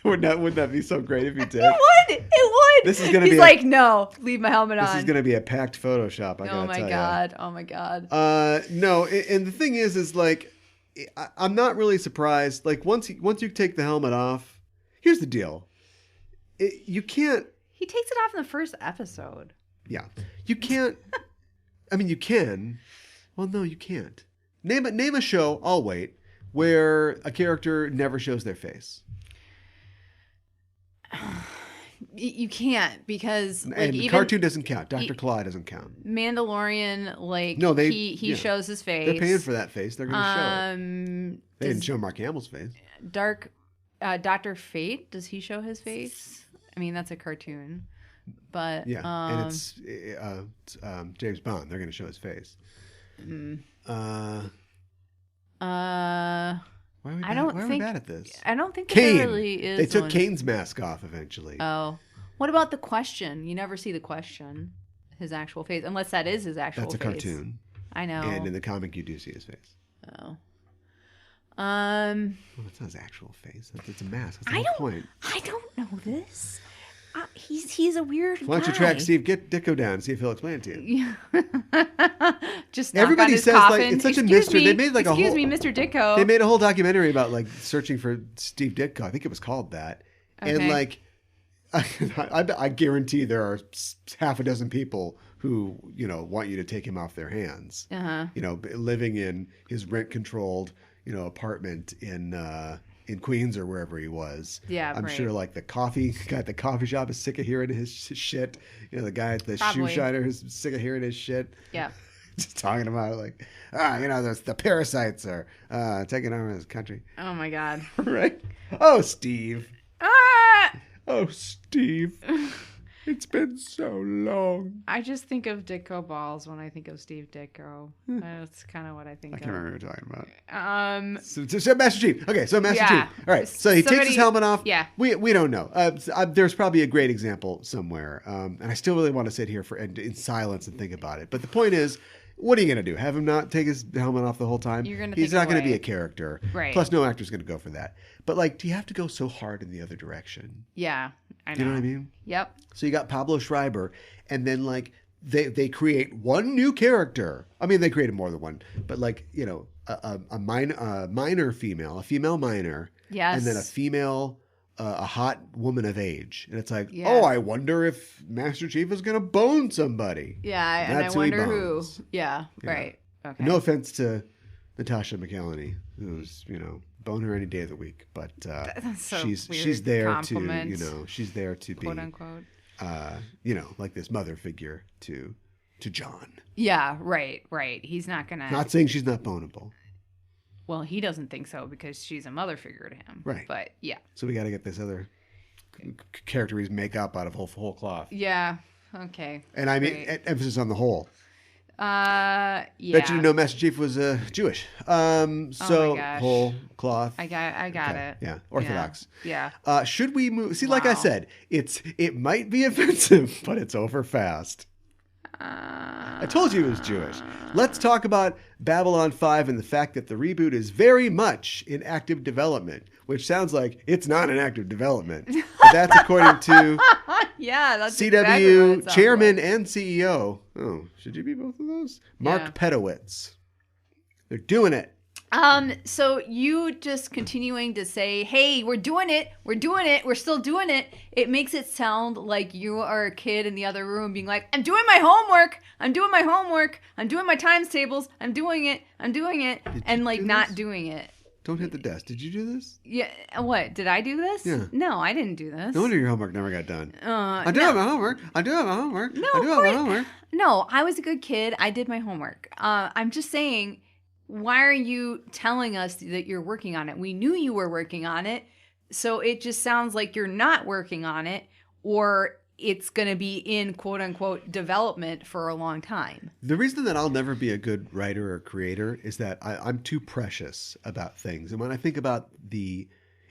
Wouldn't that be so great if he did? It would. This is gonna He's like, no, leave my helmet on. This is going to be a packed Photoshop, I gotta tell you. Oh my God. No, and the thing is I'm not really surprised. Once you take the helmet off, here's the deal. You can't... He takes it off in the first episode. Yeah. You can't... I mean, you can... Well, no, you can't. Name a show, I'll wait, where a character never shows their face. You can't because and even cartoon doesn't count. Dr. Claw doesn't count. Mandalorian, no, he shows his face. They're paying for that face. They're going to show it. They didn't show Mark Hamill's face. Dr. Fate, does he show his face? I mean, that's a cartoon, but yeah, and it's James Bond. They're going to show his face. Why are we bad at this? I don't think Kane. There really is. They took Kane's mask off eventually. Oh, what about the Question? You never see the Question, his actual face, unless that is his actual face. That's a cartoon. I know. And in the comic, you do see his face. Oh. Well, it's not his actual face. It's a mask. That's the whole point. I don't know this. He's a weird guy. Why don't you track Steve Ditko down and see if he'll explain it to you? Just everybody says coffin. It's such a mystery. They made Excuse me, Mr. Ditko. They made a whole documentary about searching for Steve Ditko. I think it was called that. Okay. And I guarantee there are half a dozen people who want you to take him off their hands. Living in his rent-controlled apartment in Queens or wherever he was. Yeah, I'm sure the guy at the coffee shop is sick of hearing his shit. The guy at the shoe shiner is sick of hearing his shit. Yeah. Just talking about it the parasites are taking over this country. Oh my God. Right? Oh, Steve. Oh, Steve. It's been so long. I just think of Ditko balls when I think of Steve Ditko. That's kind of what I think of. I can't remember what you're talking about. So Master Chief. Okay, so Master Chief. All right, so he takes his helmet off. Yeah. We don't know. There's probably a great example somewhere. And I still really want to sit here in silence and think about it. But the point is, what are you going to do? Have him not take his helmet off the whole time? He's not going to be a character. Right. Plus, no actor's going to go for that. But do you have to go so hard in the other direction? Yeah, I know. You know what I mean? Yep. So you got Pablo Schreiber, and then they create one new character. I mean, they created more than one, but a minor female, a female minor, yes, and then a female, a hot woman of age, and it's oh, I wonder if Master Chief is going to bone somebody. Yeah, and I wonder who. Yeah, right. Okay. No offense to Natasha McElhenney, who's bone her any day of the week, but she's there compliment. to she's there to quote be unquote this mother figure to John. Yeah, right. He's not gonna. Not saying she's not boneable. Well, he doesn't think so because she's a mother figure to him. Right. But yeah. So we got to get this other character he's make up out of whole cloth. Yeah. Okay. And I mean, emphasis on the whole. Yeah. Bet you know Master Chief was Jewish. So whole cloth. I got it. Yeah. Orthodox. Yeah. Should we move? See, like I said, it might be offensive, but it's over fast. I told you it was Jewish. Let's talk about Babylon 5 and the fact that the reboot is very much in active development, which sounds like it's not in active development. But that's according to that's CW exactly chairman and CEO. Oh, should you be both of those? Mark Pedowitz. They're doing it. So you just continuing to say, hey, we're doing it, we're still doing it. It makes it sound like you are a kid in the other room being like, I'm doing my homework, I'm doing my times tables, I'm doing it, and like not doing it. Don't hit the desk. Did you do this? Yeah. What? Did I do this? Yeah. No, I didn't do this. No wonder your homework never got done. I do have my homework. No, I was a good kid. I did my homework. I'm just saying, why are you telling us that you're working on it? We knew you were working on it, so it just sounds like you're not working on it, or it's going to be in quote-unquote development for a long time. The reason that I'll never be a good writer or creator is that I'm too precious about things. And when I think about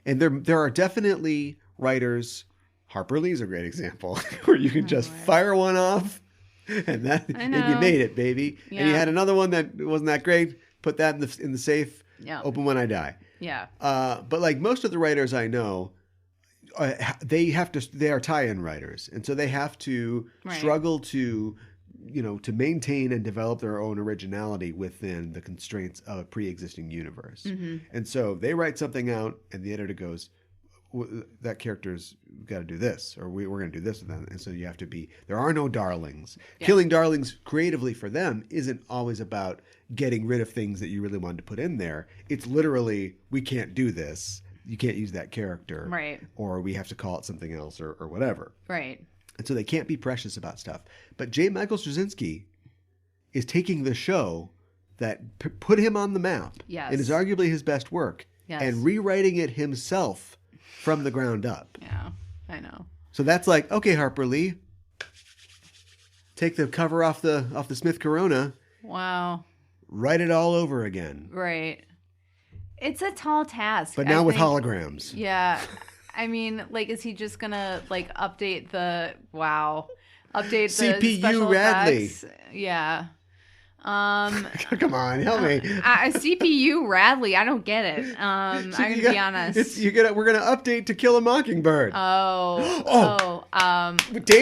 and there are definitely writers, Harper Lee's a great example, where you can just fire one off, and you made it, baby. Yeah. And you had another one that wasn't that great. Put that in the safe. Yeah. Open when I die. Yeah. But like most of the writers I know, they are tie-in writers, and so they have to struggle to maintain and develop their own originality within the constraints of a pre-existing universe. Mm-hmm. And so they write something out, and the editor goes, that character's got to do this, or we're going to do this with them. And so you have to there are no darlings. Yeah. Killing darlings creatively for them isn't always about getting rid of things that you really wanted to put in there. It's literally, we can't do this. You can't use that character. Right. Or we have to call it something else or whatever. Right. And so they can't be precious about stuff. But J. Michael Straczynski is taking the show that put him on the map and is arguably his best work and rewriting it himself from the ground up. Yeah, I know. So that's like, okay, Harper Lee, take the cover off the Smith Corona. Wow. Write it all over again. Right. It's a tall task. But now with holograms. Yeah. I mean, like, is he just gonna like update the CPU special Radley? Effects? Yeah. Come on, help me. CPU Radley, I don't get it. I'm gonna be honest. We're gonna update To Kill a Mockingbird. Dave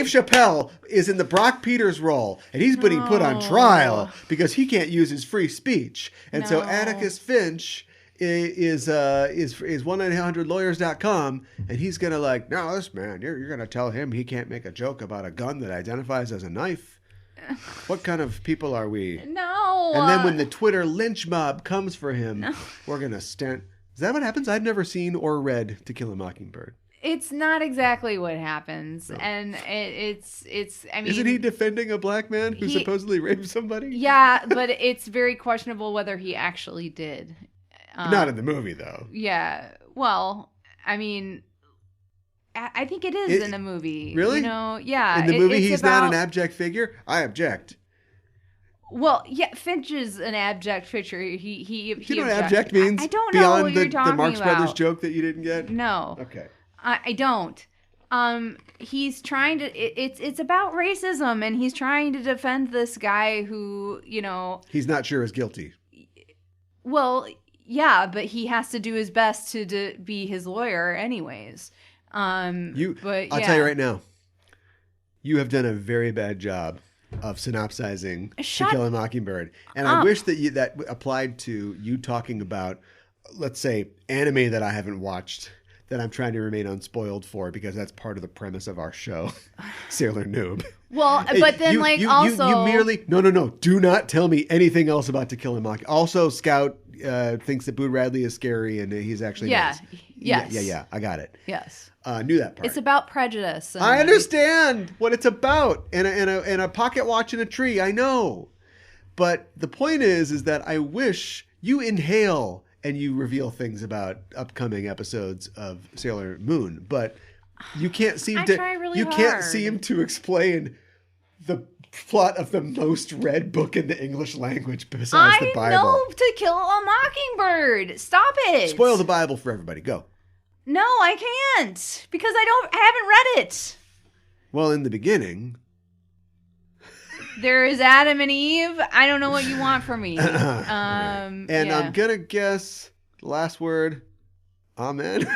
Chappelle is in the Brock Peters role, and he's being put on trial because he can't use his free speech, and so Atticus Finch is 1-800-lawyers.com, and he's gonna like, no, this man, you're gonna tell him he can't make a joke about a gun that identifies as a knife. What kind of people are we? No. And then when the Twitter lynch mob comes for him, we're going to stand. Is that what happens? I've never seen or read To Kill a Mockingbird. It's not exactly what happens. No. And it's, I mean. Isn't he defending a black man who supposedly raped somebody? Yeah, but it's very questionable whether he actually did. Not in the movie, though. Yeah. Well, I mean, I think it is in the movie. Really? Yeah. In the movie, he's not an abject figure? I object. Well, yeah, Finch is an abject figure. He you know what abject means? I don't know what you're talking the Marx Brothers joke that you didn't get? No. Okay. I don't. He's trying to. It's about racism, and he's trying to defend this guy who, he's not sure is guilty. Well, yeah, but he has to do his best to be his lawyer, anyways. I'll tell you right now, you have done a very bad job of synopsizing To Kill a Mockingbird, and I wish that applied to you talking about, let's say, anime that I haven't watched that I'm trying to remain unspoiled for because that's part of the premise of our show, Sailor Noob. Well, but then you merely no. Do not tell me anything else about To Kill a Mockingbird. Also, Scout thinks that Boo Radley is scary and he's actually nice. Yes. Yeah. I got it. Yes. Knew that part. It's about prejudice. I understand what it's about, and a pocket watch in a tree. I know, but the point is that I wish you inhale and you reveal things about upcoming episodes of Sailor Moon, but you can't seem to. Try really hard. Can't seem to explain the plot of the most read book in the English language besides the Bible. I know To Kill a Mockingbird. Stop it. Spoil the Bible for everybody. Go. No, I can't because I haven't read it. Well, in the beginning, There is Adam and Eve. I don't know what you want from me. I'm gonna guess the last word. Amen.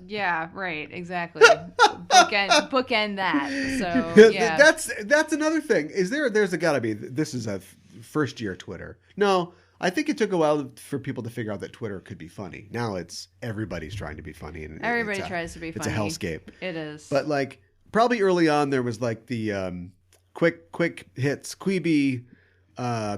Yeah, right, exactly. Bookend that. So yeah, that's another thing. There's gotta be. This is a first year Twitter. No, I think it took a while for people to figure out that Twitter could be funny. Now everybody's trying to be funny, and everybody tries to be funny. It's a hellscape. It is. But like probably early on, there was like the quick hits, Queeby,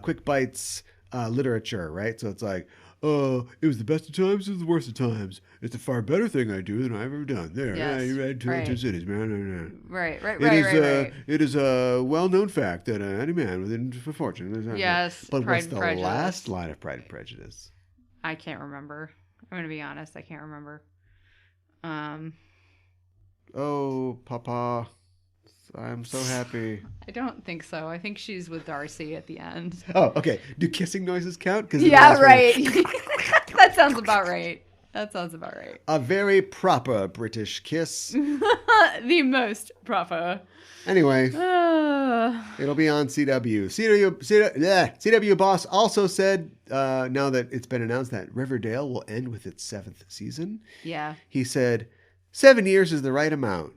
quick bites literature, right? So it's like, it was the best of times, it was the worst of times. It's a far better thing I do than I've ever done. There, you read two cities, man. Right. It is a well-known fact that any man within a fortune. Yes. But what's the last line of Pride and Prejudice? I can't remember. I'm gonna be honest. I can't remember. Oh, Papa, I'm so happy. I don't think so. I think she's with Darcy at the end. Oh, okay. Do kissing noises count? Yeah, right. That sounds about right. A very proper British kiss. The most proper. Anyway, it'll be on CW. CW boss also said, now that it's been announced that Riverdale will end with its 7th season. Yeah. He said, 7 years is the right amount.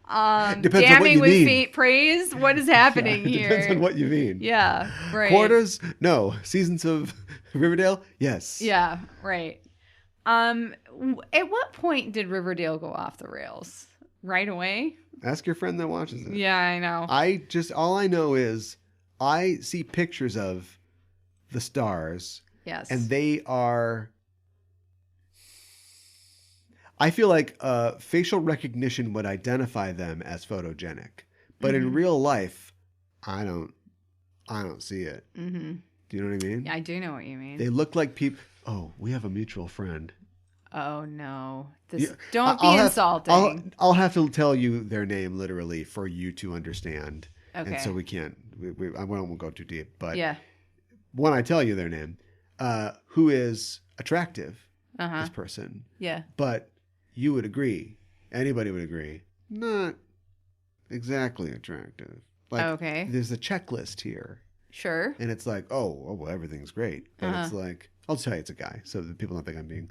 Damning with faint praise. What is happening here? Depends on what you mean. Yeah, right. Quarters? No. Seasons of Riverdale? Yes. Yeah, right. At what point did Riverdale go off the rails? Right away? Ask your friend that watches it. Yeah, I know. All I know is I see pictures of the stars. Yes. And they are... I feel like facial recognition would identify them as photogenic, but in real life, I don't see it. Mm-hmm. Do you know what I mean? Yeah, I do know what you mean. They look like people. Oh, we have a mutual friend. Oh no! Don't be insulting. I'll have to tell you their name literally for you to understand. Okay. And so we can't. I won't go too deep, but yeah. When I tell you their name, who is attractive, this person. Yeah. But you would agree, anybody would agree, not exactly attractive. Like, okay. There's a checklist here. Sure. And it's like, well, everything's great. But it's like, I'll tell you it's a guy, so that people don't think I'm being...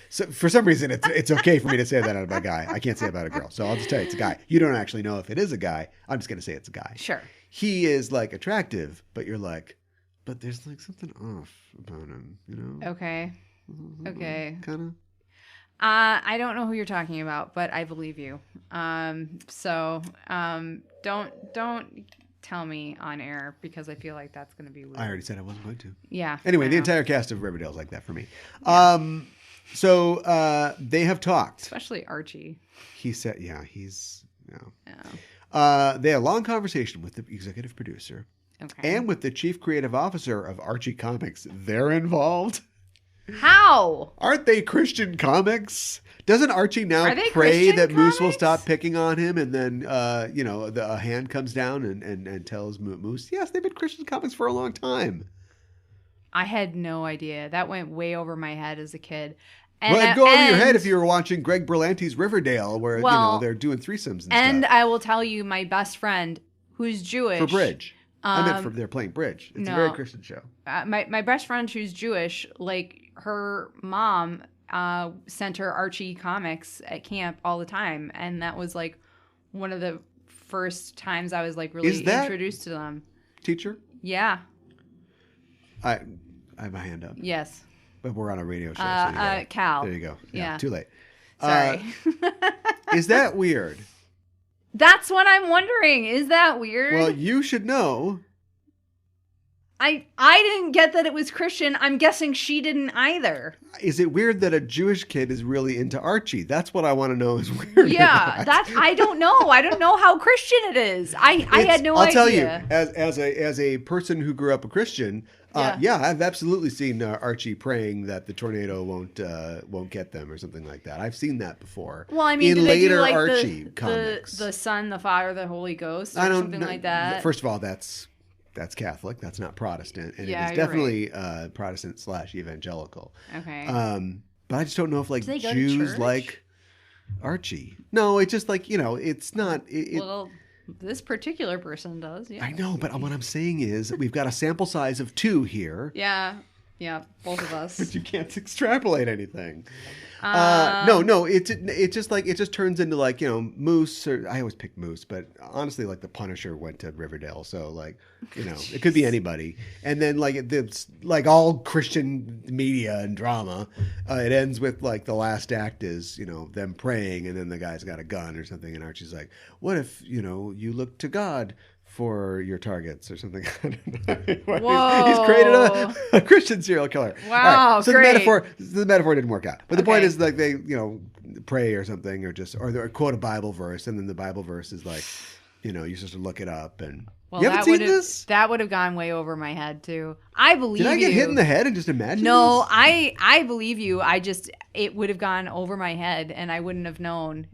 So for some reason, it's okay for me to say that about a guy. I can't say it about a girl. So I'll just tell you it's a guy. You don't actually know if it is a guy. I'm just going to say it's a guy. Sure. He is, like, attractive, but you're like, but there's, like, something off about him, you know? Okay. Okay. Kind of. I don't know who you're talking about, but I believe you. So don't tell me on air because I feel like that's going to be weird. I already said I wasn't going to. Yeah. Anyway, the entire cast of Riverdale is like that for me. Yeah. So they have talked. Especially Archie. He said, yeah, he's, yeah. They had a long conversation with the executive producer and with the chief creative officer of Archie Comics. They're involved. How? Aren't they Christian comics? Doesn't Archie now pray Christian that comics? Moose will stop picking on him, and then a hand comes down and tells Moose, yes, they've been Christian comics for a long time. I had no idea. That went way over my head as a kid. Well, it'd go over your head if you were watching Greg Berlanti's Riverdale, where they're doing threesomes and stuff. I will tell you, my best friend, who's Jewish, for bridge. I meant they're playing bridge. It's a very Christian show. My best friend who's Jewish, like her mom sent her Archie comics at camp all the time, and that was like one of the first times I was like really introduced to them. Teacher? Yeah. I have my hand up. Yes. But we're on a radio show. So Cal. There you go. Yeah. Too late. Sorry. Is that weird? That's what I'm wondering. Is that weird? Well, you should know. I didn't get that it was Christian. I'm guessing she didn't either. Is it weird that a Jewish kid is really into Archie? That's what I want to know is weird. Yeah, I don't know. I don't know how Christian it is. I had no idea. I'll tell you, as a person who grew up a Christian, I've absolutely seen Archie praying that the tornado won't get them or something like that. I've seen that before. Well, I mean, in later do, like, Archie comics, the Son, the Father, the Holy Ghost, or something like that. First of all, that's Catholic. That's not Protestant, and it is definitely Protestant / evangelical. Okay. But I just don't know if like Jews like Archie. No, it's just like, it's not. Well, this particular person does, yeah. I know, but what I'm saying is we've got a sample size of 2 here. Yeah, both of us. But you can't extrapolate anything. No, it's just like, it just turns into like, Moose, or I always pick Moose, but honestly, like the Punisher went to Riverdale, so like, it could be anybody. And then like it's like all Christian media and drama, it ends with like the last act is them praying, and then the guy's got a gun or something, and Archie's like, what if you look to God for your targets or something? Whoa. He's created a Christian serial killer. Wow, right, so great. the metaphor didn't work out. But the point is, like, they pray or something, or they quote a Bible verse, and then the Bible verse is like, you're supposed to look it up. And you haven't seen this? That would have gone way over my head too. I believe you. Did I get hit in the head and just imagine? No, this? I believe you. It would have gone over my head, and I wouldn't have known.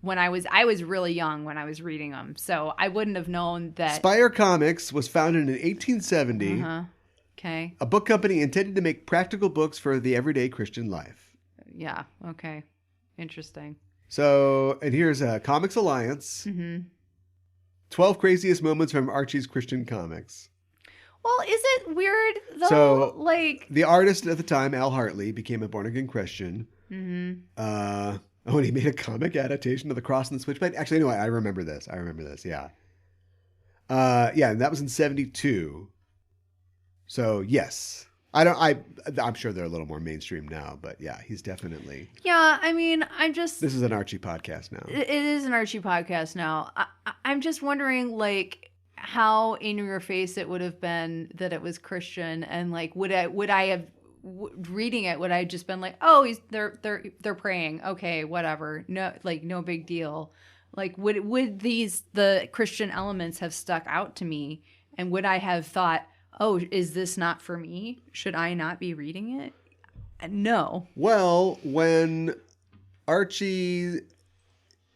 When I was really young when I was reading them, so I wouldn't have known that. Spire Comics was founded in 1870. Okay. A book company intended to make practical books for the everyday Christian life. Yeah. Okay. Interesting. So, and here's Comics Alliance. 12 craziest moments from Archie's Christian comics. Well, is it weird though? So, like the artist at the time, Al Hartley, became a born again Christian. And he made a comic adaptation of The Cross and the Switchblade. Actually, no, I remember this. Yeah. And that was in 1972. So, yes. I'm sure they're a little more mainstream now, but yeah, he's definitely. Yeah, I mean, This is an Archie podcast now. It is an Archie podcast now. I'm just wondering, like, how in your face it would have been that it was Christian, and like, would I have reading it, would I just been like, oh, they're praying, okay, whatever, no, like, no big deal. Like, would the Christian elements have stuck out to me, and would I have thought, oh, is this not for me? Should I not be reading it? No. Well, when Archie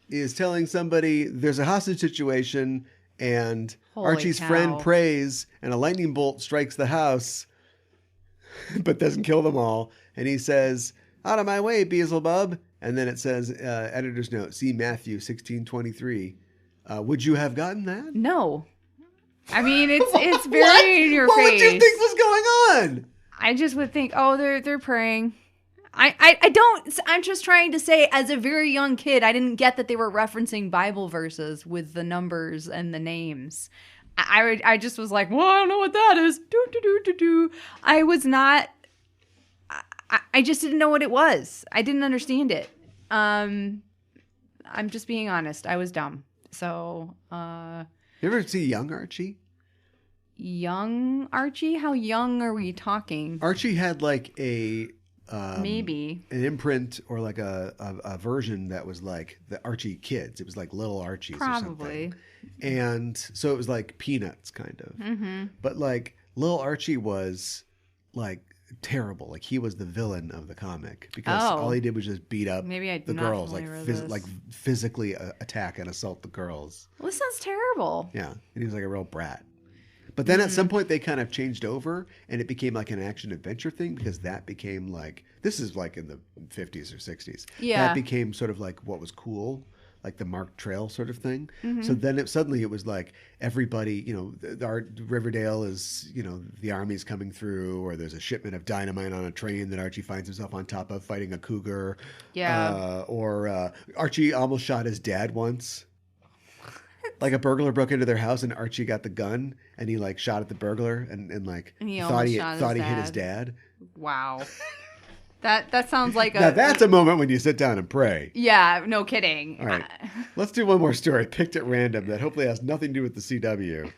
is telling somebody there's a hostage situation and Holy Archie's cow. friend prays and a lightning bolt strikes the house but doesn't kill them all, and he says, out of my way, Beelzebub. And then it says, editor's note, see Matthew 16:23. Would you have gotten that? No. I mean, it's very in your face. What would you think was going on? I just would think, oh, they're praying. I don't. I'm just trying to say, as a very young kid, I didn't get that they were referencing Bible verses with the numbers and the names. I just was like, well, I don't know what that is. I was not. I just didn't know what it was. I didn't understand it. I'm just being honest. I was dumb. So. You ever see Young Archie? Young Archie? How young are we talking? Archie had like a maybe an imprint or like a version that was like the Archie Kids. It was like Little Archies or something. And so it was like Peanuts kind of. Mm-hmm. But like Little Archie was like terrible. Like he was the villain of the comic because all he did was just beat up the girls, like physically attack and assault the girls. Well, this sounds terrible. Yeah, and he was like a real brat. But then at some point they kind of changed over and it became like an action adventure thing because that became like, this is like in the 50s or 60s. Yeah. That became sort of like what was cool, like the Mark Trail sort of thing. Mm-hmm. So then suddenly it was like everybody, Riverdale is, the army's coming through, or there's a shipment of dynamite on a train that Archie finds himself on top of fighting a cougar. Yeah. Or Archie almost shot his dad once. Like a burglar broke into their house and Archie got the gun and he like shot at the burglar and he thought he hit his dad. Wow. That sounds like now that's a moment when you sit down and pray. Yeah, no kidding. All right. Let's do one more story picked at random that hopefully has nothing to do with the CW.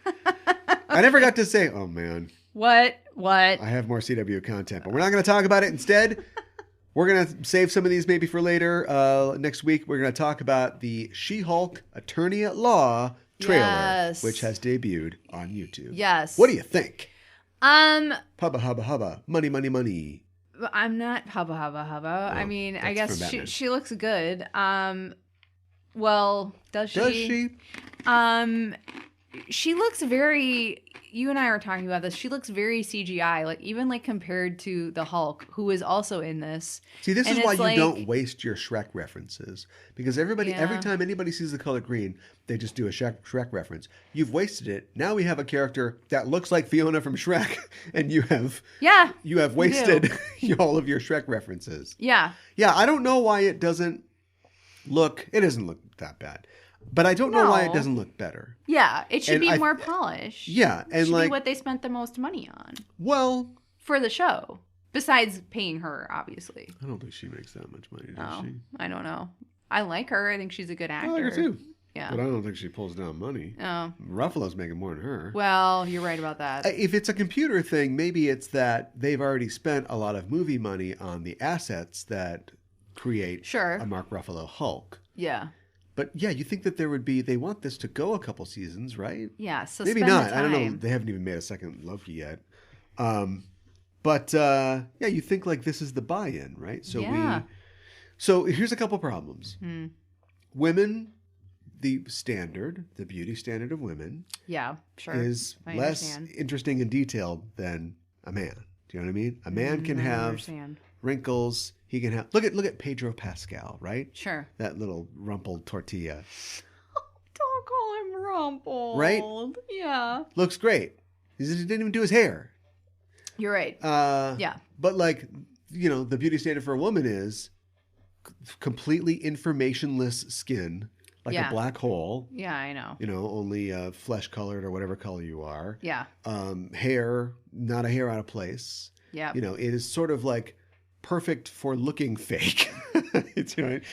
I never got to say, oh man. What? I have more CW content, but we're not going to talk about it. Instead, we're going to save some of these maybe for later. Next week, we're going to talk about the She-Hulk Attorney at Law trailer, which has debuted on YouTube. Yes. What do you think? Hubba, hubba, hubba. Money, money, money. I'm not hubba, hubba, hubba. I mean, I guess she looks good. Well, does she? Does she? she looks very, you and I were talking about this, she looks very CGI, like even like compared to the Hulk, who is also in this. See, this is why you don't waste your Shrek references, because every time anybody sees the color green, they just do a Shrek reference. You've wasted it. Now we have a character that looks like Fiona from Shrek, and you have wasted all of your Shrek references. Yeah. Yeah, I don't know why it doesn't look that bad. But I don't know why it doesn't look better. Yeah, it should be more polished. Yeah, and it should be what they spent the most money on. Well, for the show, besides paying her, obviously. I don't think she makes that much money, does she? I don't know. I like her. I think she's a good actor. I like her too. Yeah, but I don't think she pulls down money. Oh, Ruffalo's making more than her. Well, you're right about that. If it's a computer thing, maybe it's that they've already spent a lot of movie money on the assets that create a Mark Ruffalo Hulk. Yeah. But yeah, you think that they want this to go a couple seasons, right? Yeah, so maybe not. I don't know. They haven't even made a second Loki yet. But you think like this is the buy-in, right? So so here's a couple problems. Women, the beauty standard of women, is less interesting and detailed than a man. Do you know what I mean? A man can have wrinkles. He can have look at Pedro Pascal, right? Sure. That little rumpled tortilla. Don't call him rumpled. Right? Yeah. Looks great. He didn't even do his hair. You're right. Yeah. But like, the beauty standard for a woman is completely informationless skin, like a black hole. Yeah, I know. Only flesh colored or whatever color you are. Yeah. Hair, not a hair out of place. Yeah. It is sort of like perfect for looking fake.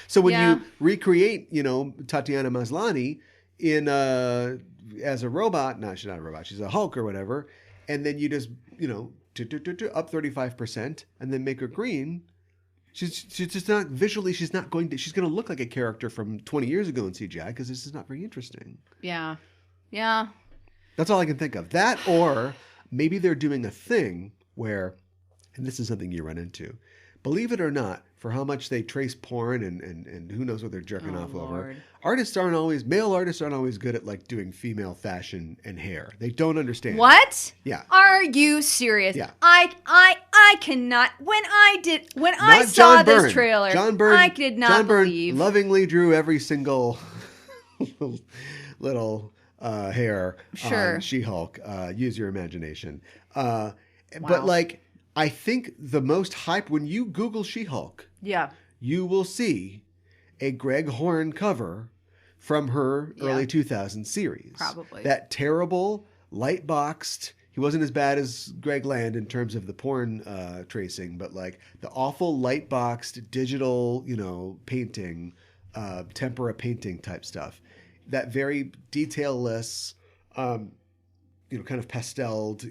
So when you recreate, Tatiana Maslany in as a robot, no, she's not a robot, she's a Hulk or whatever, and then you just up 35% and then make her green. She's just not visually. She's going to look like a character from 20 years ago in CGI because this is not very interesting. Yeah, yeah. That's all I can think of. That, or maybe they're doing a thing where, and this is something you run into. Believe it or not, for how much they trace porn and who knows what they're jerking off over, male artists aren't always good at like doing female fashion and hair. They don't understand. What? Yeah. Are you serious? Yeah. I cannot. When I saw this trailer, I did not believe. John Byrne lovingly drew every single little hair on She-Hulk. Use your imagination. Wow. But like, I think the most hype, when you Google She-Hulk, you will see a Greg Horn cover from her early 2000s series. Probably. That terrible, light-boxed, he wasn't as bad as Greg Land in terms of the porn tracing, but like the awful light-boxed digital, painting, tempera painting type stuff. That very detailless, kind of pasteled,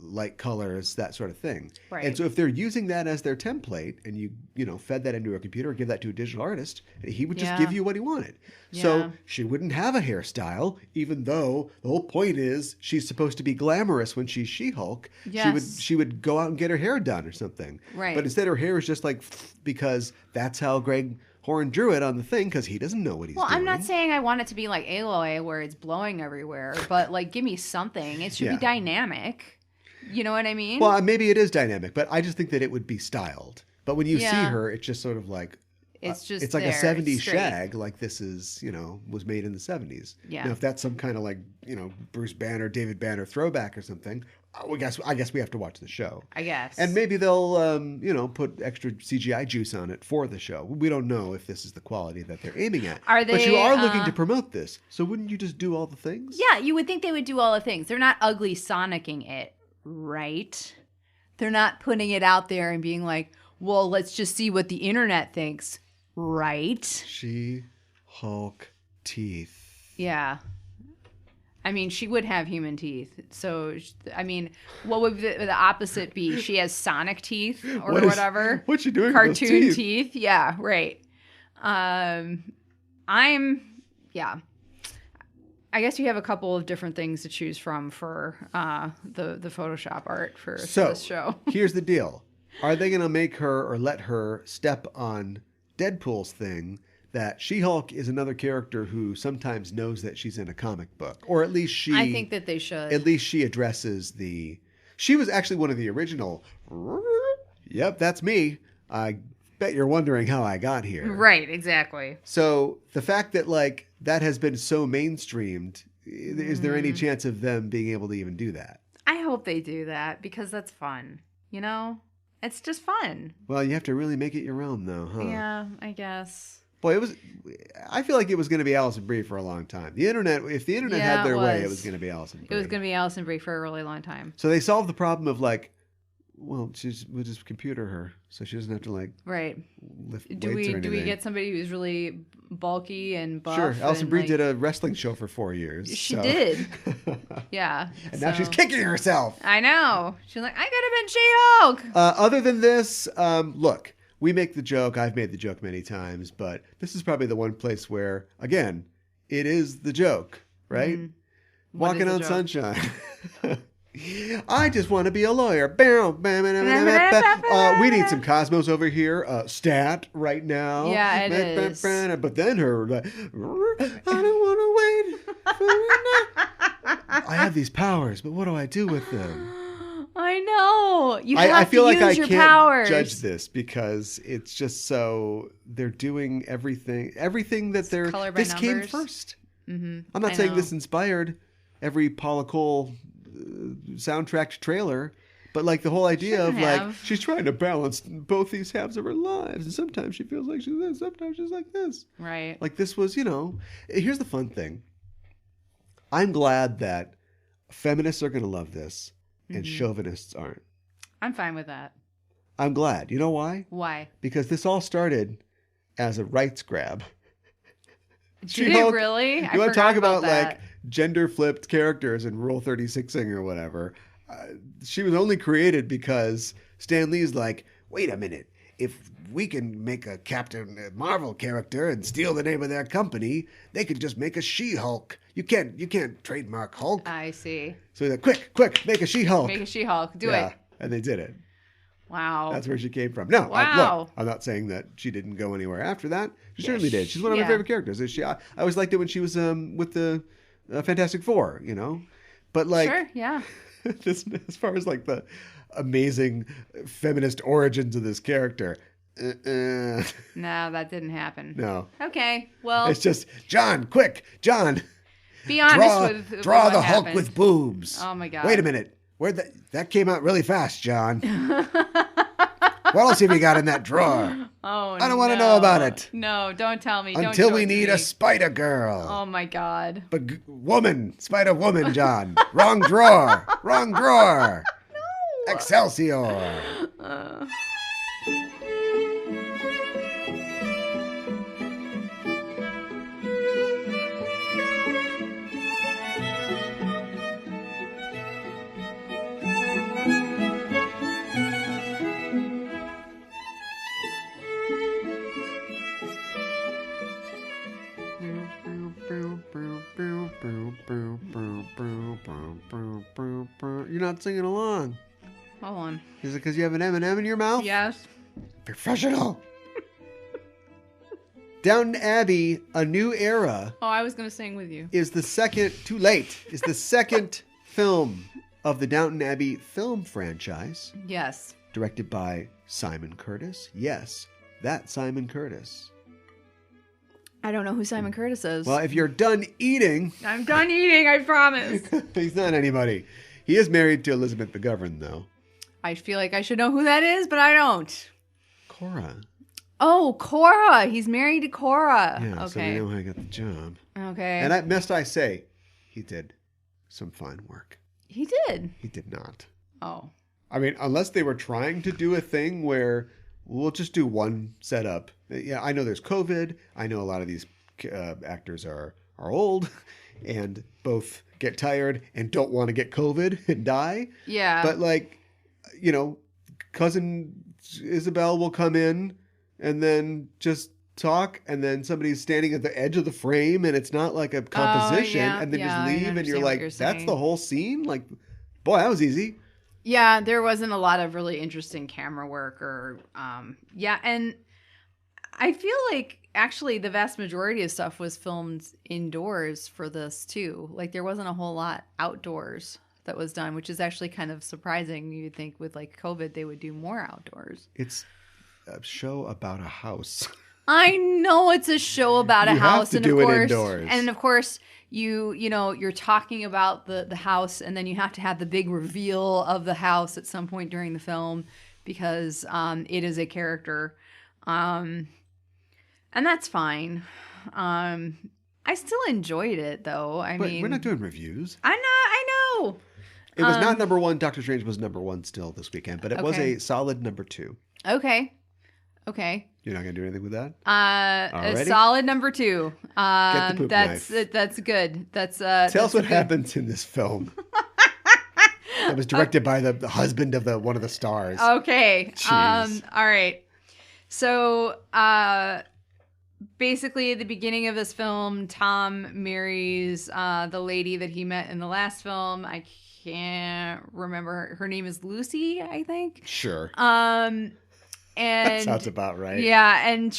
light colors, that sort of thing. Right. And so if they're using that as their template and you fed that into a computer or give that to a digital artist, he would just give you what he wanted. Yeah. So she wouldn't have a hairstyle, even though the whole point is she's supposed to be glamorous when she's She-Hulk. Yes. She would go out and get her hair done or something. Right. But instead her hair is just like, because that's how Greg Horn drew it on the thing because he doesn't know what he's doing. Well, I'm not saying I want it to be like Aloy where it's blowing everywhere, but like give me something. It should be dynamic. You know what I mean? Well, maybe it is dynamic, but I just think that it would be styled. But when you see her, it's just sort of like it's like a 70s shag, like this is, was made in the 70s. Yeah. Now, if that's some kind of like, Bruce Banner, David Banner throwback or something, I guess we have to watch the show. I guess. And maybe they'll, put extra CGI juice on it for the show. We don't know if this is the quality that they're aiming at. But you are looking to promote this. So wouldn't you just do all the things? Yeah, you would think they would do all the things. They're not ugly Sonicking it, right? They're not putting it out there and being like, well, let's just see what the internet thinks. Right. She-Hulk teeth. Yeah. I mean, she would have human teeth. So, I mean, what would the opposite be? She has Sonic teeth or whatever. What's she doing Cartoon with those teeth? Yeah, right. I guess you have a couple of different things to choose from for the Photoshop art for this show. Here's the deal. Are they going to make her or let her step on Deadpool's thing that She-Hulk is another character who sometimes knows that she's in a comic book, or at least I think that they should. At least she addresses the. She was actually one of the original. Yep, that's me. I bet you're wondering how I got here. Right, exactly. So the fact that like that has been so mainstreamed, is there any chance of them being able to even do that? I hope they do that because that's fun. You know, it's just fun. Well, you have to really make it your own, though, huh? Yeah, I guess. Boy, it was. I feel like it was going to be Alison Brie for a long time. The internet, if the internet had their way, it was going to be Alison Brie. It was going to be Alison Brie for a really long time. So they solved the problem of like, well, we'll just computer her, so she doesn't have to like lift weights or anything. Do we get somebody who's really bulky and buff? Sure, Alison Brie did a wrestling show for 4 years. She did. Yeah. And now she's kicking herself. I know. She's like, I could have been She-Hulk. Other than this, look, we make the joke. I've made the joke many times, but this is probably the one place where, again, it is the joke, right? Walking on sunshine. I just want to be a lawyer. We need some Cosmos over here. Stat right now. Yeah, it is. But then her, I don't want to wait. I have these powers, but what do I do with them? I know. You have I feel to like I use your can't powers. judge this because it's just so they're doing everything that they're. Color by this numbers. came first. Mm-hmm. I'm not saying this inspired every Paula Cole soundtracked trailer, but like the whole idea of like she's trying to balance both these halves of her lives, and sometimes she feels like she's this, sometimes she's like this. Right. Like this was, here's the fun thing. I'm glad that feminists are going to love this and chauvinists aren't. I'm fine with that. I'm glad. You know why? Why? Because this all started as a rights grab. Did it really? You want to talk about like gender flipped characters in Rule 36ing or whatever? She was only created because Stan Lee's like, wait a minute, if we can make a Captain Marvel character and steal the name of their company, they could just make a She-Hulk. You can't trademark Hulk. I see. So he's like, quick, make a She-Hulk. Make a She-Hulk. Do it. And they did it. Wow. That's where she came from. No, look, I'm not saying that she didn't go anywhere after that. She certainly did. She's one of my favorite characters. I always liked it when she was with the Fantastic Four, But like, sure, yeah. This, as far as like the amazing feminist origins of this character, no, that didn't happen. No. Okay, well, it's just John. Be honest with draw what the happened. Hulk with boobs. Oh my God! Wait a minute. That came out really fast, John. What else have you got in that drawer? Oh, I don't want to know about it. No, don't tell me. Until we need a Spider Girl. Oh my God. But Spider Woman, John. Wrong drawer. No. Excelsior. You're not singing along. Hold on. Is it because you have an M&M in your mouth? Yes. Professional. Downton Abbey, A New Era. Oh, I was going to sing with you. Is the second film of the Downton Abbey film franchise. Yes. Directed by Simon Curtis. Yes, that Simon Curtis. I don't know who Simon Curtis is. Well, if you're done eating... I'm done eating, I promise. He's not anybody. He is married to Elizabeth McGovern, though. I feel like I should know who that is, but I don't. Cora. Oh, Cora. He's married to Cora. Yeah, okay. So we know how he got the job. Okay. And must I say, he did some fine work. He did. He did not. Oh. I mean, unless they were trying to do a thing where we'll just do one setup. Yeah, I know there's COVID. I know a lot of these actors are old and both get tired and don't want to get COVID and die. Yeah. But like, cousin Isabel will come in and then just talk, and then somebody's standing at the edge of the frame, and it's not like a composition, and then just leave, and you're like, that's the whole scene? Like, boy, that was easy. Yeah, there wasn't a lot of really interesting camera work and I feel like actually the vast majority of stuff was filmed indoors for this too. Like there wasn't a whole lot outdoors that was done, which is actually kind of surprising. You'd think with like COVID they would do more outdoors. It's a show about a house. I know it's a show about a house, and do it indoors. And of course, you're talking about the house, and then you have to have the big reveal of the house at some point during the film because it is a character, and that's fine. I still enjoyed it though. I mean, we're not doing reviews. I know. It was not number one. Doctor Strange was number one still this weekend, but it was a solid number 2. Okay. You're not going to do anything with that? A solid number 2. Get the poop knife. That's good. Tell us what happens in this film. That was directed by the husband of one of the stars. Okay. Jeez. All right. So, basically, at the beginning of this film, Tom marries the lady that he met in the last film. I can't remember. Her name is Lucy, I think. Sure. And that sounds about right. Yeah, and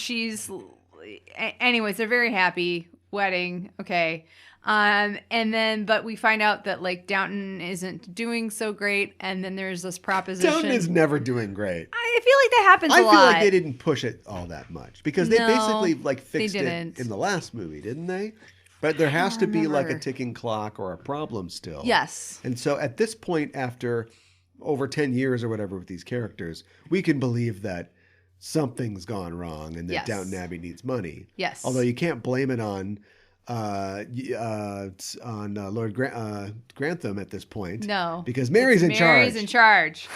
anyways, they're very happy wedding. Okay. And then, but we find out that like Downton isn't doing so great. And then there's this proposition. Downton is never doing great. I feel like that happens a lot. I feel like they didn't push it all that much because they basically like fixed it in the last movie, didn't they? But there has to be like a ticking clock or a problem still. Yes. And so at this point, after over 10 years or whatever with these characters, we can believe that something's gone wrong and that Downton Abbey needs money. Yes. Although you can't blame it on Lord Grantham at this point. No. Because Mary's in charge. Mary's in charge.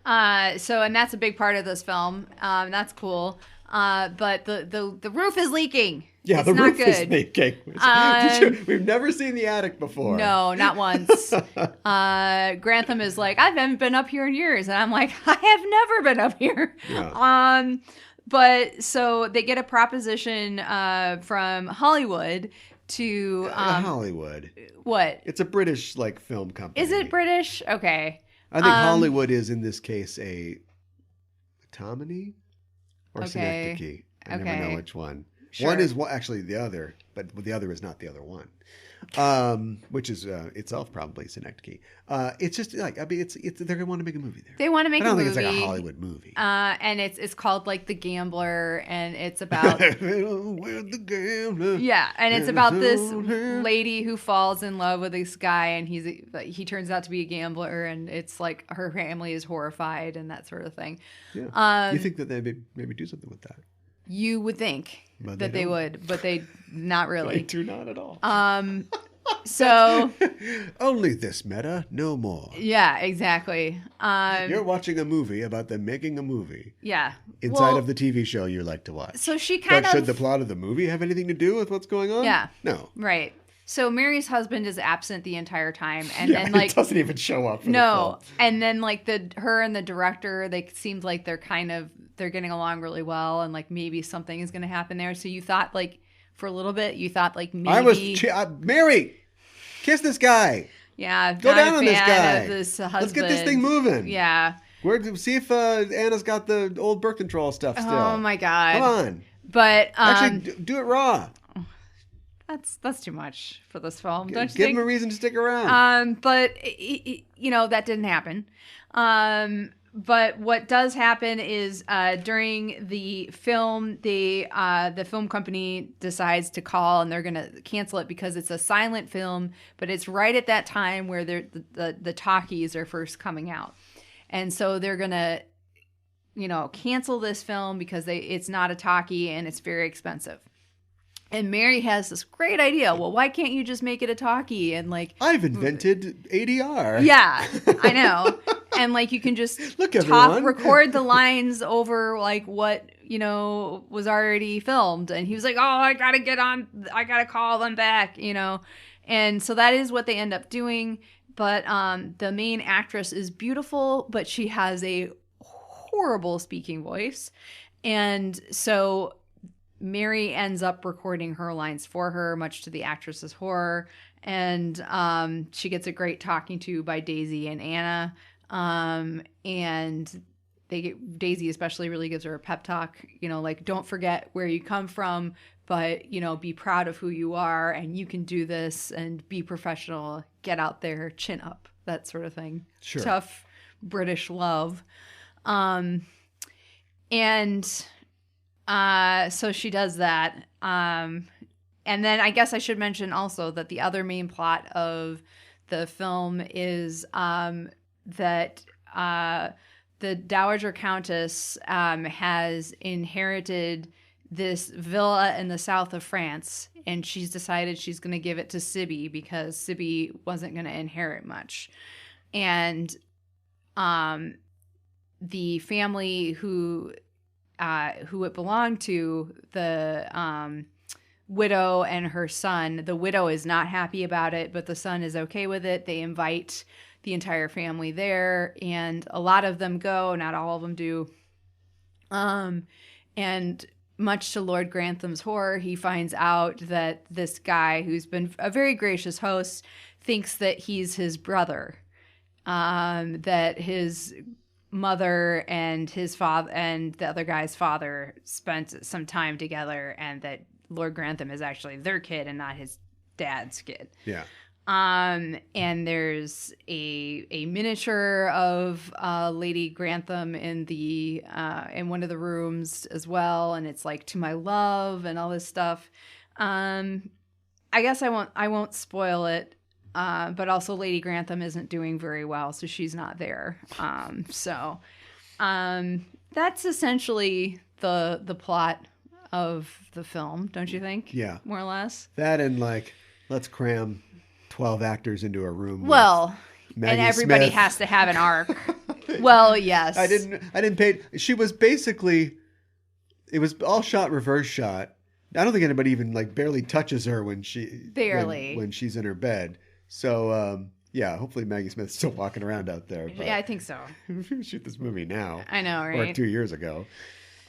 And that's a big part of this film. That's cool. But the roof is leaking. Yeah, it's the not roof good. is leaking. We've never seen the attic before. No, not once. Grantham is like, I haven't been up here in years. And I'm like, I have never been up here. Yeah. But so they get a proposition from Hollywood to... Hollywood. What? It's a British like film company. Is it British? Okay. I think Hollywood is in this case a Tomini or Synecdoche. I never know which one. Sure. One is actually the other, but the other is not the other one, which is itself probably Synecdoche. It's just like they're gonna want to make a movie there. They want to make a movie. I don't think it's like a Hollywood movie. And it's called like The Gambler, and it's about with the gambler. Yeah, and it's about this lady who falls in love with this guy, and he turns out to be a gambler, and it's like her family is horrified and that sort of thing. Yeah. You think that they maybe do something with that? You would think that they would, but they not really. They do not at all. So only this meta, no more. Yeah, exactly. You're watching a movie about them making a movie. Yeah. Inside of the TV show you like to watch. So she should the plot of the movie have anything to do with what's going on? Yeah. No. Right. So Mary's husband is absent the entire time, and then like he doesn't even show up. And then like her and the director, they seemed like they're getting along really well, and like maybe something is going to happen there. So you thought like for a little bit, maybe I was Mary, kiss this guy. Yeah, go down on this guy. This husband. Let's get this thing moving. Yeah, see if Anna's got the old birth control stuff still. Oh my god, come on. But actually, do it raw. That's too much for this film. Don't you think? Give him a reason to stick around. But that didn't happen. But what does happen is during the film, the film company decides to call, and they're going to cancel it because it's a silent film. But it's right at that time where the talkies are first coming out, and so they're going to cancel this film because it's not a talkie and it's very expensive. And Mary has this great idea. Well, why can't you just make it a talkie? And like, I've invented ADR. Yeah, I know. And like, you can just record the lines over like what, was already filmed. And he was like, oh, I got to call them back, And so that is what they end up doing. But the main actress is beautiful, but she has a horrible speaking voice. And so Mary ends up recording her lines for her, much to the actress's horror. And she gets a great talking to by Daisy and Anna. And Daisy especially really gives her a pep talk, like, don't forget where you come from, but, be proud of who you are, and you can do this, and be professional, get out there, chin up, that sort of thing. Sure. Tough British love. So she does that. And then I guess I should mention also that the other main plot of the film is that the Dowager Countess has inherited this villa in the south of France, and she's decided she's going to give it to Sibby because Sibby wasn't going to inherit much. And the family who it belonged to, the widow and her son, the widow is not happy about it, but the son is okay with it. They invite the entire family there, and a lot of them go, not all of them do. And much to Lord Grantham's horror, he finds out that this guy, who's been a very gracious host, thinks that he's his brother, that his mother and his father and the other guy's father spent some time together, and that Lord Grantham is actually their kid and not his dad's kid. Yeah. And there's a miniature of Lady Grantham in in one of the rooms as well, and it's like, to my love and all this stuff. I guess I won't spoil it. But also Lady Grantham isn't doing very well, so she's not there. That's essentially the plot of the film, don't you think? Yeah. More or less. That and like, let's cram 12 actors into a room. Well, Maggie and everybody Smith. has to have an arc. Well, yes. I didn't pay. She was basically, it was all shot reverse shot. I don't think anybody even like barely touches her when when she's in her bed. So, yeah, hopefully Maggie Smith's still walking around out there. But yeah, I think so. Shoot this movie now. I know, right? Or 2 years ago.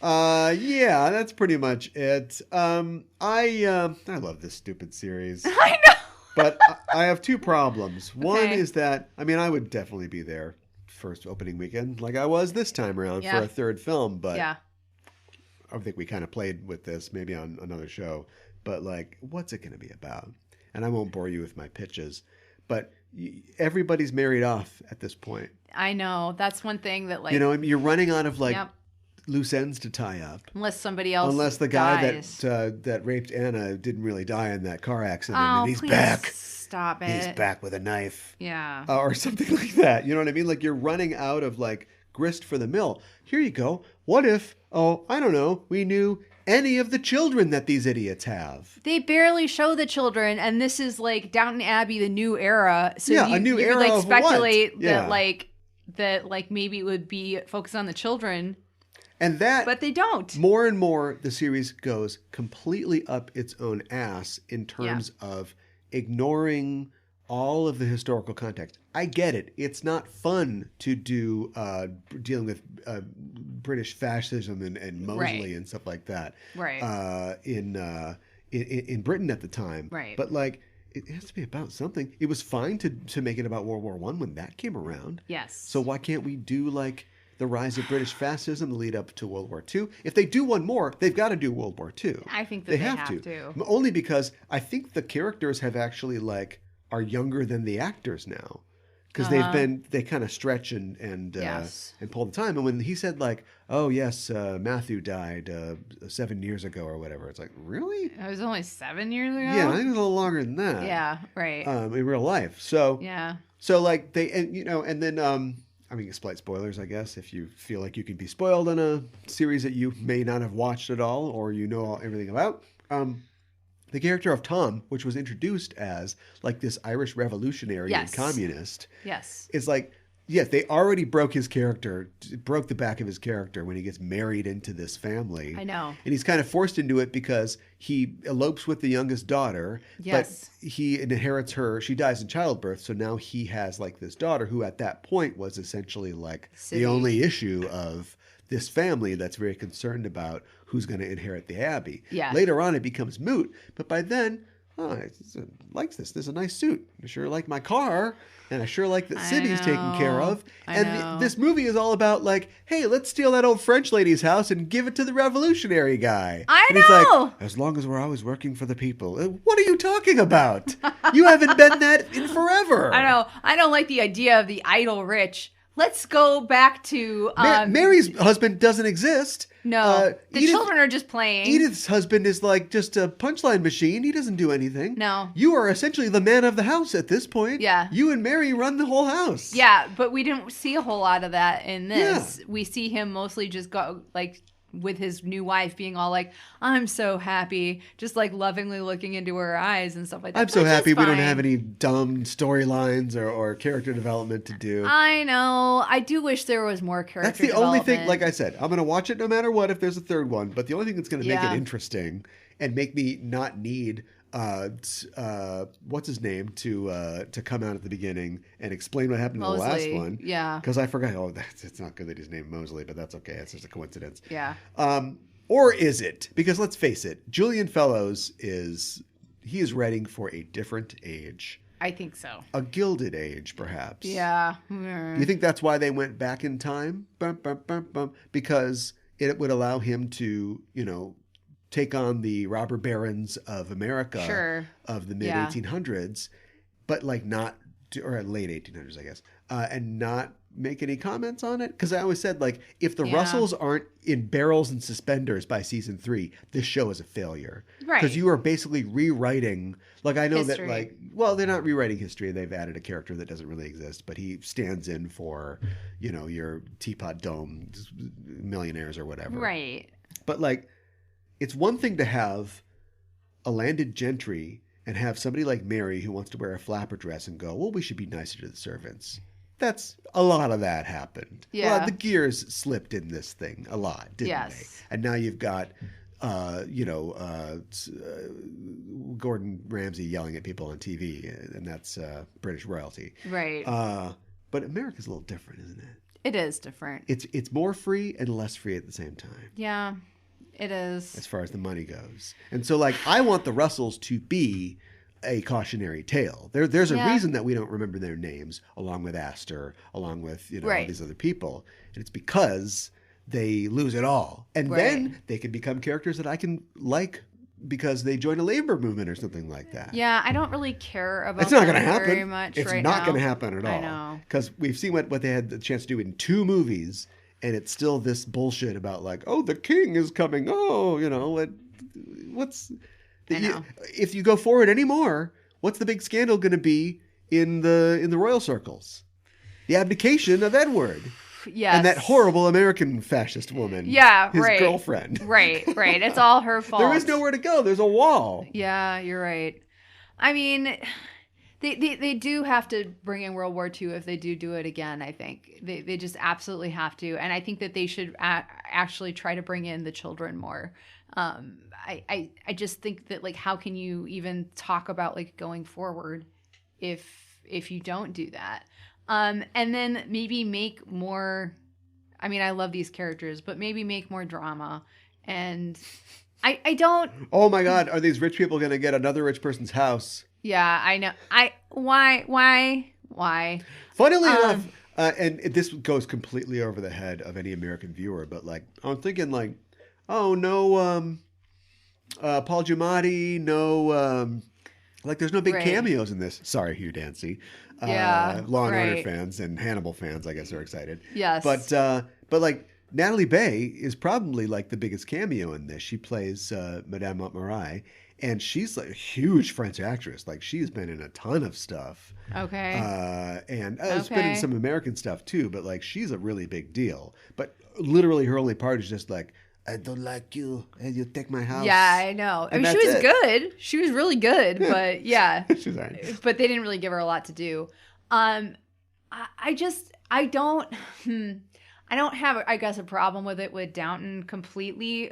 Yeah, that's pretty much it. I love this stupid series. I know. But I have two problems. One is that, I mean, I would definitely be there first opening weekend like I was this time around for a third film. But I think we kind of played with this maybe on another show. But like, what's it going to be about? And I won't bore you with my pitches. But everybody's married off at this point. I know. That's one thing that, like, you're running out of like loose ends to tie up. Unless somebody else Unless the guy dies. that raped Anna didn't really die in that car accident. Oh, and he's please back. Stop it. He's back with a knife. Yeah. Or something like that. You know what I mean? Like, you're running out of like grist for the mill. Here you go. What if, I don't know, we knew any of the children that these idiots have? They barely show the children, and this is like Downton Abbey, the new era. So a new era could, like, of speculate what? that maybe it would be focused on the children. And that, but they don't. More and more, the series goes completely up its own ass in terms of ignoring all of the historical context. I get it. It's not fun to do dealing with British fascism and Mosely and stuff like that. Right. In Britain at the time. Right. But like, it has to be about something. It was fine to make it about World War I when that came around. Yes. So why can't we do like the rise of British fascism, the lead up to World War II? If they do one more, they've got to do World War II. I think that they have to. Only because I think the characters have actually are younger than the actors now. Because they kind of stretch and pull the time. And when he said like, oh yes, Matthew died 7 years ago or whatever, it's like, really? It was only 7 years ago? Yeah, I think it was a little longer than that. Yeah, right. In real life. So yeah. So like and then I mean, slight spoilers, I guess, if you feel like you can be spoiled on a series that you may not have watched at all or everything about. The character of Tom, which was introduced as like this Irish revolutionary and communist, is like, yes, they already broke the back of his character when he gets married into this family. I know. And he's kind of forced into it because he elopes with the youngest daughter, but he inherits her. She dies in childbirth, so now he has like this daughter who at that point was essentially like the only issue of this family that's very concerned about who's going to inherit the abbey. Yeah. Later on, it becomes moot. But by then, oh, I like this. This is a nice suit. I sure like my car. And I sure like that Sibby's taken care of. And this movie is all about like, hey, let's steal that old French lady's house and give it to the revolutionary guy. And he's like, as long as we're always working for the people. What are you talking about? You haven't been that in forever. I know. I don't like the idea of the idle rich. Let's go back to... Mary's husband doesn't exist. No. The children are just playing. Edith's husband is like just a punchline machine. He doesn't do anything. No. You are essentially the man of the house at this point. Yeah. You and Mary run the whole house. Yeah, but we didn't see a whole lot of that in this. Yeah. We see him mostly just go like... with his new wife being all like, I'm so happy, just like lovingly looking into her eyes and stuff like that. I'm so happy we don't have any dumb storylines or character development to do. I know. I do wish there was more character development. That's the only thing, like I said, I'm going to watch it no matter what if there's a third one, but the only thing that's going to make it interesting and make me not need what's his name to come out at the beginning and explain what happened Mosely. In the last one. Yeah. Because I forgot. Oh, it's not good that he's named Mosely, but that's okay. It's just a coincidence. Yeah. Or is it? Because let's face it, Julian Fellows is ready for a different age. I think so. A gilded age, perhaps. Yeah. You think that's why they went back in time? Because it would allow him to, take on the robber barons of America of the mid 1800s, but like not, or late 1800s, I guess, and not make any comments on it. Because I always said, like, if the Russells aren't in barrels and suspenders by season 3, this show is a failure. Right. Because you are basically rewriting, like, I know history. That, like, well, they're not rewriting history. They've added a character that doesn't really exist, but he stands in for, your Teapot Dome millionaires or whatever. Right. But, like, it's one thing to have a landed gentry and have somebody like Mary who wants to wear a flapper dress and go, well, we should be nicer to the servants. That's a lot of that happened. Yeah. Well, the gears slipped in this thing a lot, didn't they? And now you've got, Gordon Ramsay yelling at people on TV, and that's British royalty. Right. But America's a little different, isn't it? It is different. It's more free and less free at the same time. Yeah. It is. As far as the money goes. And so, like, I want the Russells to be a cautionary tale. There's a reason that we don't remember their names, along with Astor, along with, all these other people. And it's because they lose it all. And then they can become characters that I can like because they join a labor movement or something like that. Yeah, I don't really care about it's not going to happen. Very much it's right not now. going to happen at all. I know. Because we've seen what they had the chance to do in 2 movies. And it's still this bullshit about like, oh, the king is coming. Oh, what's... if you go forward anymore, what's the big scandal going to be in the royal circles? The abdication of Edward. Yes. And that horrible American fascist woman. Yeah, his girlfriend. Right. It's all her fault. There is nowhere to go. There's a wall. Yeah, you're right. I mean... They do have to bring in World War II if they do it again, I think. They just absolutely have to. And I think that they should actually try to bring in the children more. I just think that, like, how can you even talk about, like, going forward if you don't do that? And then maybe make more... I mean, I love these characters, but maybe make more drama. And I don't... Oh, my God. Are these rich people going to get another rich person's house? Yeah, I know. Why? Funnily enough, and this goes completely over the head of any American viewer, but like I'm thinking like, oh no, Paul Giamatti, no, like there's no big cameos in this. Sorry, Hugh Dancy. Law and Order fans and Hannibal fans, I guess, are excited. Yes, but like Natalie Bay is probably like the biggest cameo in this. She plays Madame Montmirail. And she's like a huge French actress. Like she's been in a ton of stuff. Okay. And has been in some American stuff too. But like she's a really big deal. But literally her only part is just like, I don't like you and you take my house. Yeah, I know. I mean, she was good. She was really good. But yeah. She's all right. But they didn't really give her a lot to do. I don't have, I guess, a problem with it with Downton completely.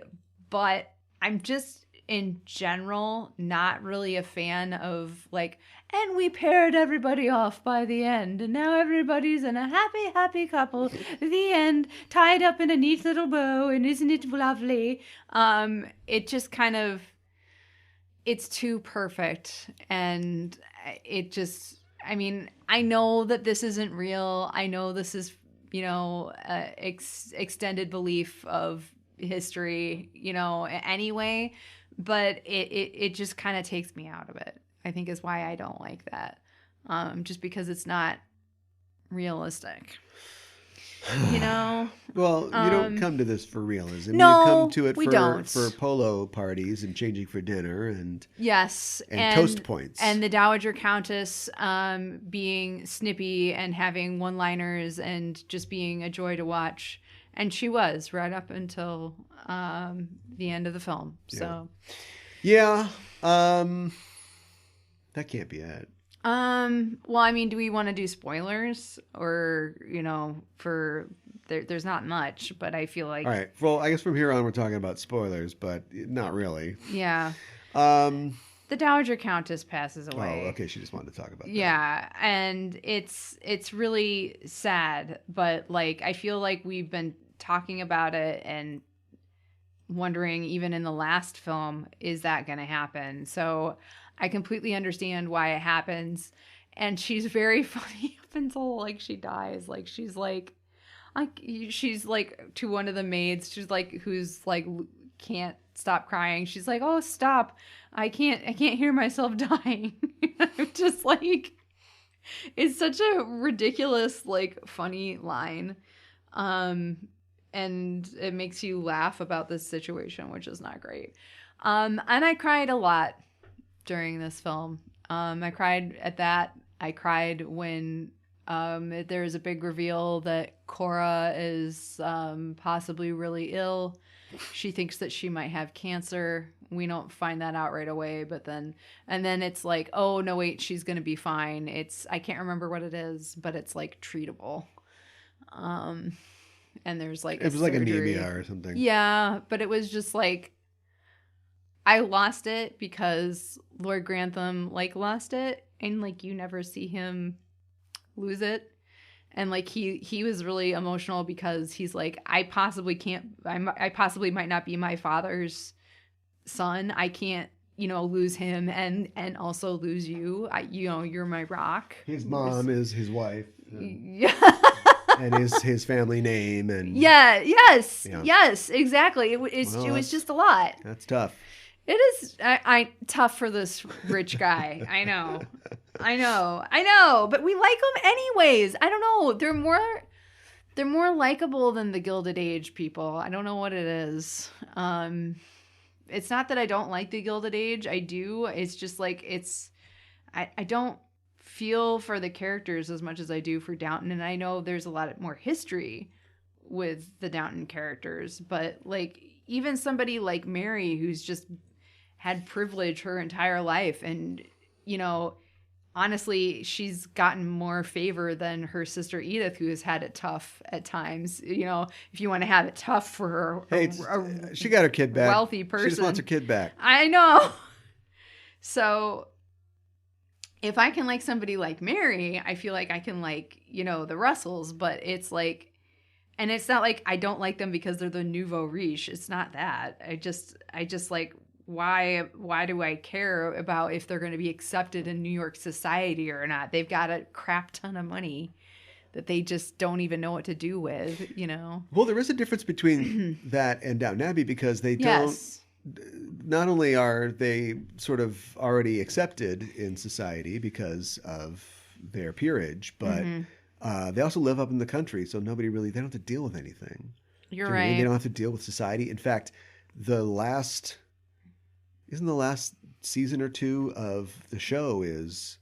But I'm just... in general, not really a fan of like, and we paired everybody off by the end, and now everybody's in a happy couple. The end, tied up in a neat little bow, and isn't it lovely? It just kind of, it's too perfect, and it just, I mean, I know that this isn't real. I know this is, extended belief of history, anyway, but it just kind of takes me out of it, I think, is why I don't like that. Just because it's not realistic. Well, you don't come to this for realism. No, you come to it we don't. For polo parties and changing for dinner and yes, and toast points. And the Dowager Countess being snippy and having one-liners and just being a joy to watch. And she was right up until the end of the film. So yeah, that can't be it. Well, I mean, do we want to do spoilers or, for there's not much, but I feel like. All right. Well, I guess from here on we're talking about spoilers, but not really. Yeah. The Dowager Countess passes away. Oh, okay. She just wanted to talk about that. Yeah. And it's really sad, but like, I feel like we've been talking about it and wondering, even in the last film, is that going to happen? So I completely understand why it happens. And she's very funny up until like she dies. Like she's like to one of the maids, she's like, who's like can't stop crying. She's like, "Oh, stop. I can't hear myself dying." I'm just like, it's such a ridiculous, like, funny line. And it makes you laugh about this situation, which is not great. And I cried a lot during this film. I cried at that. I cried when there's a big reveal that Cora is possibly really ill. She thinks that she might have cancer. We don't find that out right away, but then it's like, oh no, wait, she's gonna be fine. I can't remember what it is, but it's like treatable. And there's like it was like anemia or something. Yeah, but it was just like, I lost it because Lord Grantham like lost it, and like you never see him lose it. And like he was really emotional because he's like, I possibly might not be my father's son. I can't, lose him and also lose you. You're my rock. His mom is his wife. Yeah. And his family name and yes, exactly. It was just a lot. That's tough. It is tough for this rich guy. I know, but we like him anyways. I don't know. They're more likable than the Gilded Age people. I don't know what it is. It's not that I don't like the Gilded Age. I do. It's just like I don't feel for the characters as much as I do for Downton, and I know there's a lot more history with the Downton characters, but like even somebody like Mary, who's just had privilege her entire life, and honestly, she's gotten more favor than her sister Edith, who has had it tough at times. If you want to have it tough for her, hey, she got her kid back. Wealthy person, she just wants her kid back. I know. So if I can like somebody like Mary, I feel like I can like, the Russells, but it's like, and it's not like I don't like them because they're the nouveau riche. It's not that. I just like, why do I care about if they're going to be accepted in New York society or not? They've got a crap ton of money that they just don't even know what to do with, Well, there is a difference between that and Downton Abbey because they don't. Yes. Not only are they sort of already accepted in society because of their peerage, but they also live up in the country, so they don't have to deal with anything. You're right. They don't have to deal with society. In fact, the last season or two of the show is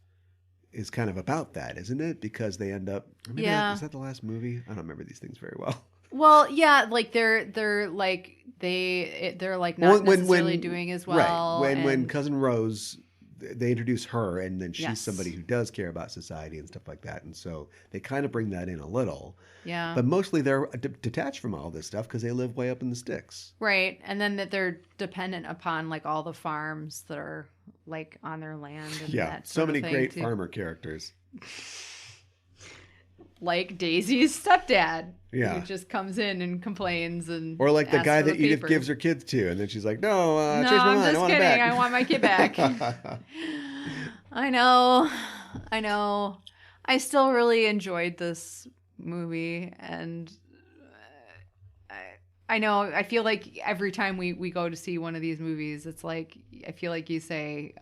kind of about that, isn't it? Because they end up. Is that the last movie? I don't remember these things very well. Well, yeah, like they're like not necessarily doing as well. Right. When Cousin Rose, they introduce her, and then she's somebody who does care about society and stuff like that, and so they kind of bring that in a little. Yeah. But mostly they're detached from all this stuff because they live way up in the sticks. Right, and then that they're dependent upon like all the farms that are like on their land. And so many great farmer characters. like Daisy's stepdad. Yeah. Who just comes in and complains and or like the guy that Edith paper. gives her kids to, and then she's like, "No, no, change my I'm mind. just I want kidding. it back. I want my kid back." I know. I still really enjoyed this movie, and I know. I feel like every time we go to see one of these movies, it's like I feel like you say.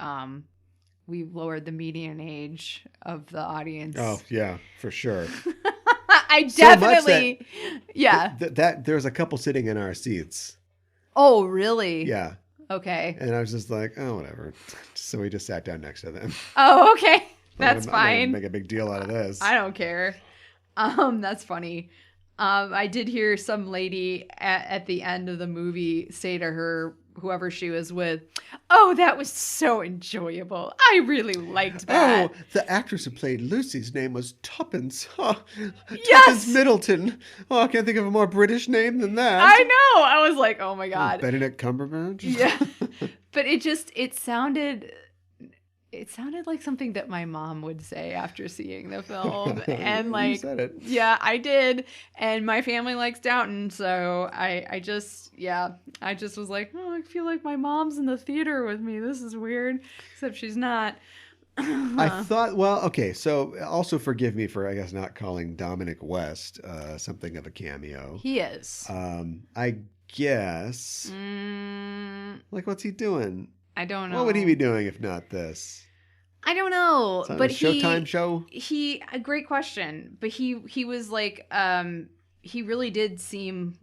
We've lowered the median age of the audience. Oh, yeah, for sure. I definitely, that there's a couple sitting in our seats. Oh, really? Yeah. Okay. And I was just like, oh, whatever. So we just sat down next to them. Oh, okay. That's I'm fine. gonna make a big deal out of this. I don't care. That's funny. I did hear some lady at the end of the movie say to her, whoever she was with, "Oh, that was so enjoyable. I really liked that." Oh, the actress who played Lucy's name was Tuppence. Oh, yes! Tuppence Middleton. Oh, I can't think of a more British name than that. I know. I was like, oh my God. Benedict Cumberbatch? Yeah. But it sounded like something that my mom would say after seeing the film. And like, you said it. Yeah, I did. And my family likes Downton. So I just was like, oh, I feel like my mom's in the theater with me. This is weird. Except she's not. I thought, well, okay. So also forgive me for, I guess, not calling Dominic West something of a cameo. He is. I guess. Like, what's he doing? I don't know. What would he be doing if not this? I don't know. But a Showtime show? A great question. But he was like, he really did seem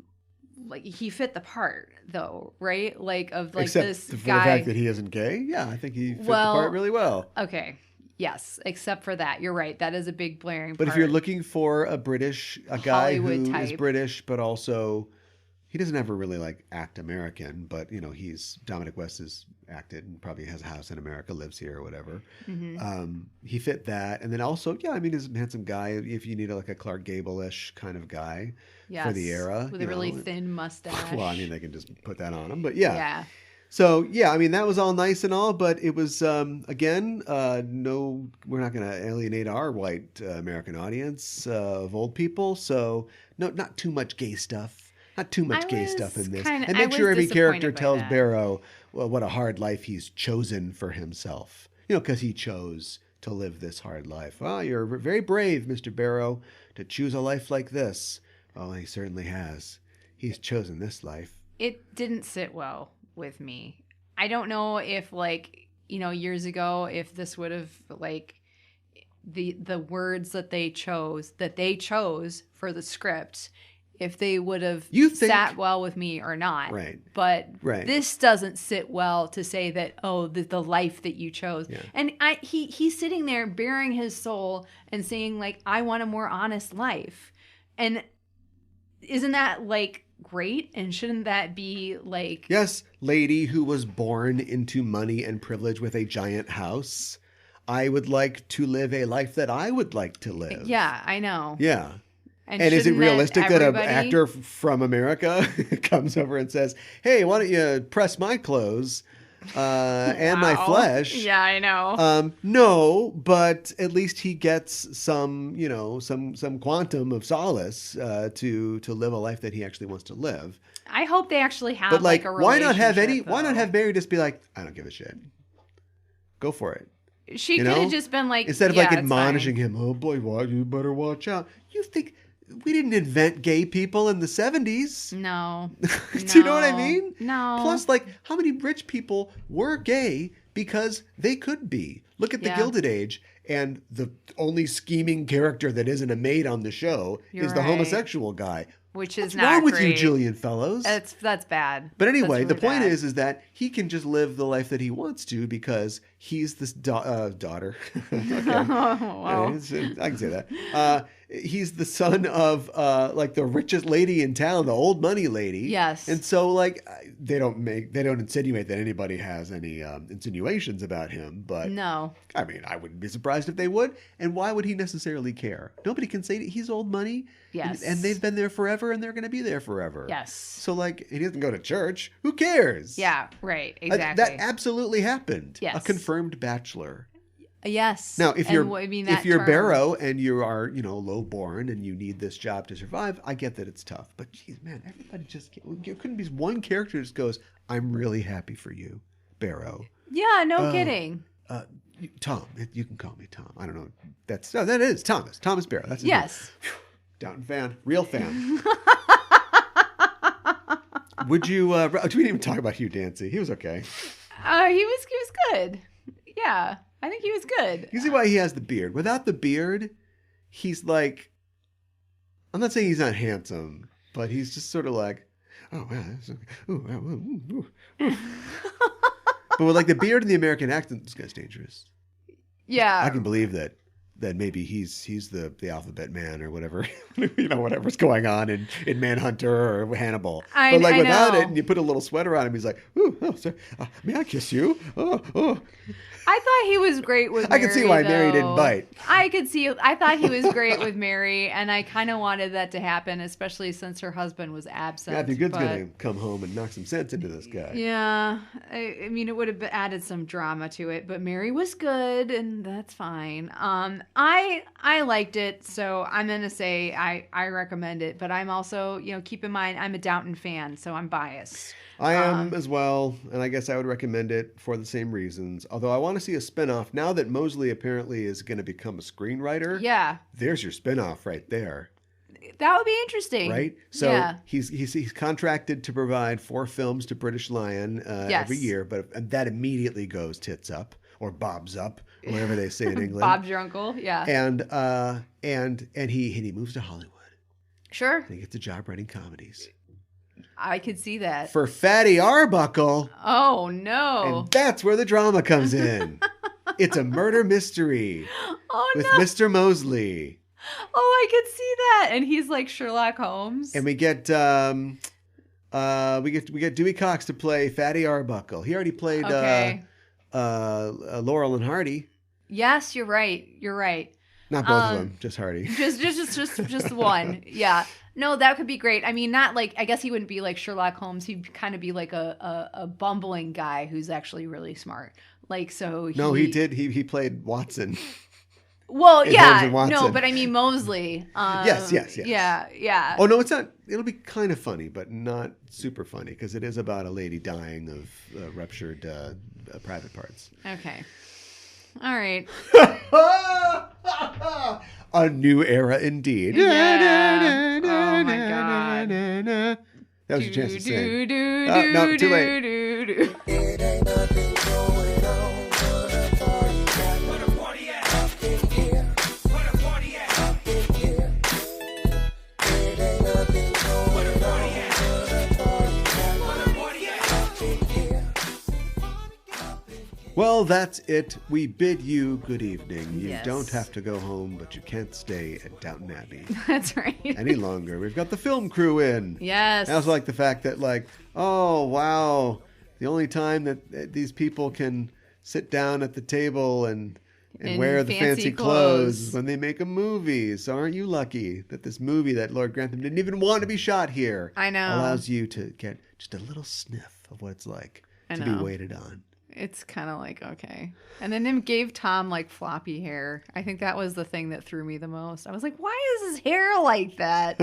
like he fit the part though, right? Like of like except this for guy. the fact that he isn't gay. Yeah, I think he fit the part really well. Okay. Yes, except for that. You're right. That is a big blaring But part. if you're looking for a guy Hollywood who type. is British, but also he doesn't ever really like act American, but you know, Dominic West has acted and probably has a house in America, lives here or whatever. Mm-hmm. He fit that. And then also, yeah, I mean, he's a handsome guy. If you need like a Clark Gable-ish kind of guy for the era. With a really thin mustache. Well, I mean, they can just put that on him, but yeah. Yeah. So, yeah, I mean, that was all nice and all, but it was, again, no, we're not going to alienate our white American audience of old people. So, no, not too much gay stuff. Not too much gay stuff in this. And make sure every character tells Barrow what a hard life he's chosen for himself. You know, because he chose to live this hard life. Well, you're very brave, Mr. Barrow, to choose a life like this. Well, he certainly has. He's chosen this life. It didn't sit well with me. I don't know if, like, you know, years ago, if this would have, like, the words that they chose for the script, if they would have sat well with me or not. Right. But this doesn't sit well to say that, oh, the life that you chose. Yeah. And he's sitting there bearing his soul and saying, like, I want a more honest life. And isn't that, like, great? And shouldn't that be, like... Yes, lady who was born into money and privilege with a giant house. I would like to live a life that I would like to live. Yeah, I know. Yeah. And is it realistic that an actor from America comes over and says, hey, why don't you press my clothes and my flesh? Yeah, I know. No, but at least he gets some, you know, some quantum of solace to live a life that he actually wants to live. I hope they actually have but like a relationship. Why not have Mary just be like, I don't give a shit. Go for it. She could have just been like, instead of like admonishing him, oh boy, you better watch out. You think we didn't invent gay people in the 70s? No. Do you know what I mean? No. Plus, like, how many rich people were gay because they could be? Look at the Gilded Age, and the only scheming character that isn't a maid on the show is the homosexual guy. Which is What's not wrong with great. you, Julian Fellows? That's bad. But anyway, really the point bad. is that he can just live the life that he wants to because he's this daughter. Okay. Wow. I can say that. He's the son of like the richest lady in town, the old money lady. Yes. And so like they don't insinuate that anybody has any insinuations about him. But no. I mean, I wouldn't be surprised if they would. And why would he necessarily care? Nobody can say he's old money. Yes. And they've been there forever and they're going to be there forever. Yes. So like he doesn't go to church. Who cares? Yeah, right. Exactly. That absolutely happened. Yes. A confirmed bachelor. Yes. Now, if you're Barrow and you are, low-born and you need this job to survive, I get that it's tough. But geez, man, everybody there couldn't be one character that just goes, "I'm really happy for you, Barrow." Yeah, no kidding. Tom, you can call me Tom. I don't know. That is Thomas Barrow. That's his name. Downton fan, real fan. Would you? We didn't even talk about Hugh Dancy. He was okay. He was good. Yeah, I think he was good. You see why he has the beard. Without the beard, he's like, I'm not saying he's not handsome, but he's just sort of like, oh man, but with like the beard and the American accent, this guy's dangerous. Yeah, I can believe that maybe he's the alphabet man or whatever, whatever's going on in Manhunter or Hannibal. But like without it, and you put a little sweater on him, he's like, sorry, may I kiss you? Oh. I thought he was great with Mary. I can see why Mary didn't bite. I thought he was great with Mary, and I kind of wanted that to happen, especially since her husband was absent. Matthew Good's going to come home and knock some sense into this guy. Yeah. I mean, it would have added some drama to it, but Mary was good, and that's fine. I liked it, so I'm going to say I recommend it, but I'm also, keep in mind, I'm a Downton fan, so I'm biased. I am as well, and I guess I would recommend it for the same reasons. Although I want to see a spinoff. Now that Mosely apparently is going to become a screenwriter, there's your spinoff right there. That would be interesting. Right? So he's contracted to provide 4 films to British Lion every year, but that immediately goes tits up or bobs up, or whatever they say in England. Bob's your uncle, yeah. And he moves to Hollywood. Sure. And he gets a job writing comedies. I could see that. For Fatty Arbuckle. Oh, no. And that's where the drama comes in. It's a murder mystery with Mr. Mosely. Oh, I could see that. And he's like Sherlock Holmes. And we get Dewey Cox to play Fatty Arbuckle. He already played Laurel and Hardy. Yes, you're right. Not both of them, just Hardy. Just one. Yeah. No, that could be great. I mean, not like, I guess he wouldn't be like Sherlock Holmes. He'd kind of be like a bumbling guy who's actually really smart. Like, so No, he did. He played Watson. Well, yeah. No, but I mean Mosely. Yes. Yeah. Oh, no, it's not. It'll be kind of funny, but not super funny because it is about a lady dying of ruptured private parts. Okay. All right. A new era indeed. Yeah. Oh my God. That was your chance to sing. No, too late. It ain't nothing going on, but a party got what a party at up in here. What a party at up in here. It ain't nothing going on, but a party got what a party at up in here. Well, that's it. We bid you good evening. You Yes. don't have to go home, but you can't stay at Downton Abbey That's right. any longer. We've got the film crew in. Yes. I also like the fact that, like, oh, wow, the only time that these people can sit down at the table and wear the fancy clothes is when they make a movie. So aren't you lucky that this movie that Lord Grantham didn't even want to be shot here I know. allows you to get just a little sniff of what it's like to be waited on. It's kind of like, okay. And then they gave Tom like floppy hair. I think that was the thing that threw me the most. I was like, why is his hair like that?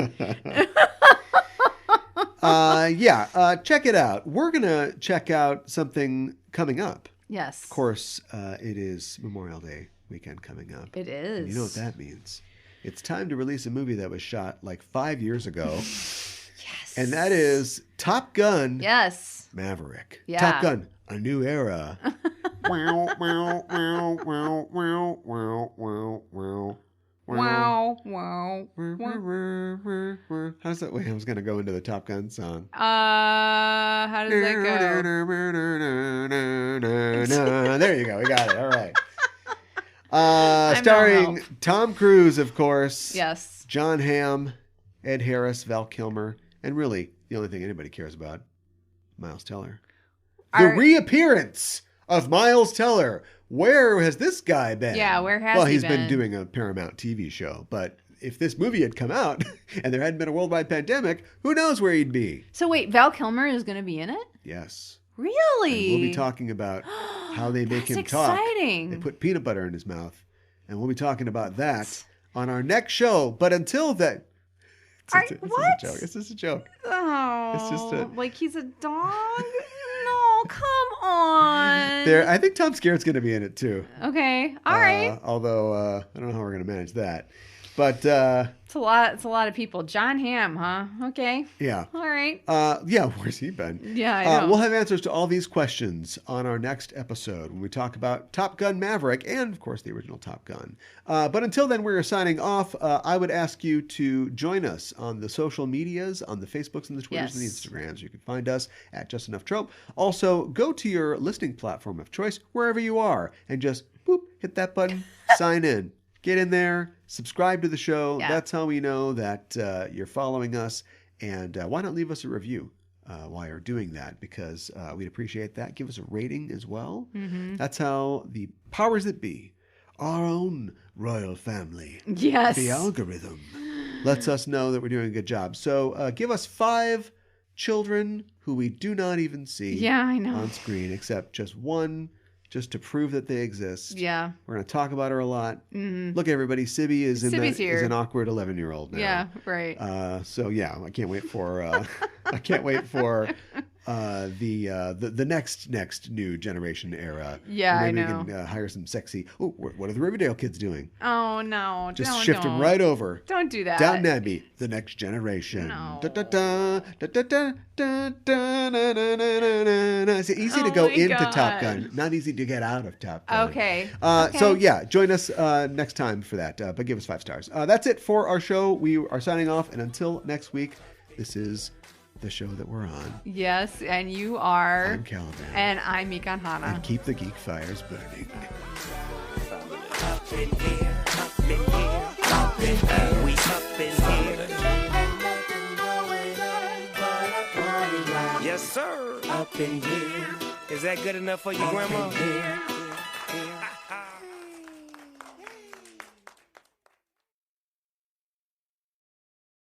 Check it out. We're going to check out something coming up. Yes. Of course, it is Memorial Day weekend coming up. It is. And you know what that means. It's time to release a movie that was shot like 5 years ago. Yes. And that is Top Gun. Yes. Maverick. Yeah. Top Gun, a new era. Wow. How's that? Wait, I was going to go into the Top Gun song. How does that go? There you go. We got it. All right. Starring Tom Cruise, of course. Yes. John Hamm, Ed Harris, Val Kilmer, and really the only thing anybody cares about, Miles Teller. The reappearance of Miles Teller. Where has this guy been? Yeah, where has he been? Well, he's been doing a Paramount TV show, but if this movie had come out and there hadn't been a worldwide pandemic, who knows where he'd be? So wait, Val Kilmer is going to be in it? Yes. Really? And we'll be talking about how they make him exciting. talk. They put peanut butter in his mouth. And we'll be talking about that on our next show. But until then... What? It's just a joke. Oh, it's just like he's a dog? No, come on. I think Tom Skerritt's going to be in it too. Okay, all right. Although I don't know how we're going to manage that. But it's a lot of people. John Hamm, huh? Okay. Yeah. All right. Yeah. Where's he been? Yeah, I know. We'll have answers to all these questions on our next episode when we talk about Top Gun Maverick and, of course, the original Top Gun. But until then, we're signing off. I would ask you to join us on the social medias, on the Facebooks and the Twitters and the Instagrams. You can find us at Just Enough Trope. Also, go to your listening platform of choice, wherever you are, and just boop, hit that button, sign in. Get in there, subscribe to the show. Yeah. That's how we know that you're following us. And why not leave us a review while you're doing that? Because we'd appreciate that. Give us a rating as well. Mm-hmm. That's how the powers that be, our own royal family, the algorithm, lets us know that we're doing a good job. So give us 5 children who we do not even see on screen, except just one, just to prove that they exist. Yeah. We're going to talk about her a lot. Mm-hmm. Look, everybody, Sibby is is an awkward 11-year-old now. Yeah, right. So yeah, I can't wait for the next new generation era. Yeah, I know. We can hire some sexy. Oh, what are the Riverdale kids doing? Oh no, just shift them right over. Don't do that. Downton Abbey, the next generation. No. It's easy to go into Top Gun, not easy to get out of Top Gun. Okay. So yeah, join us next time for that. But give us 5 stars. That's it for our show. We are signing off, and until next week, this is the show that we're on. Yes, and you are. I'm Caliban. And I'm Mikan Hana. And keep the geek fires burning. Up in here, up in here, up in here, we up in here. Yes, sir. Up in here. Is that good enough for you, Grandma?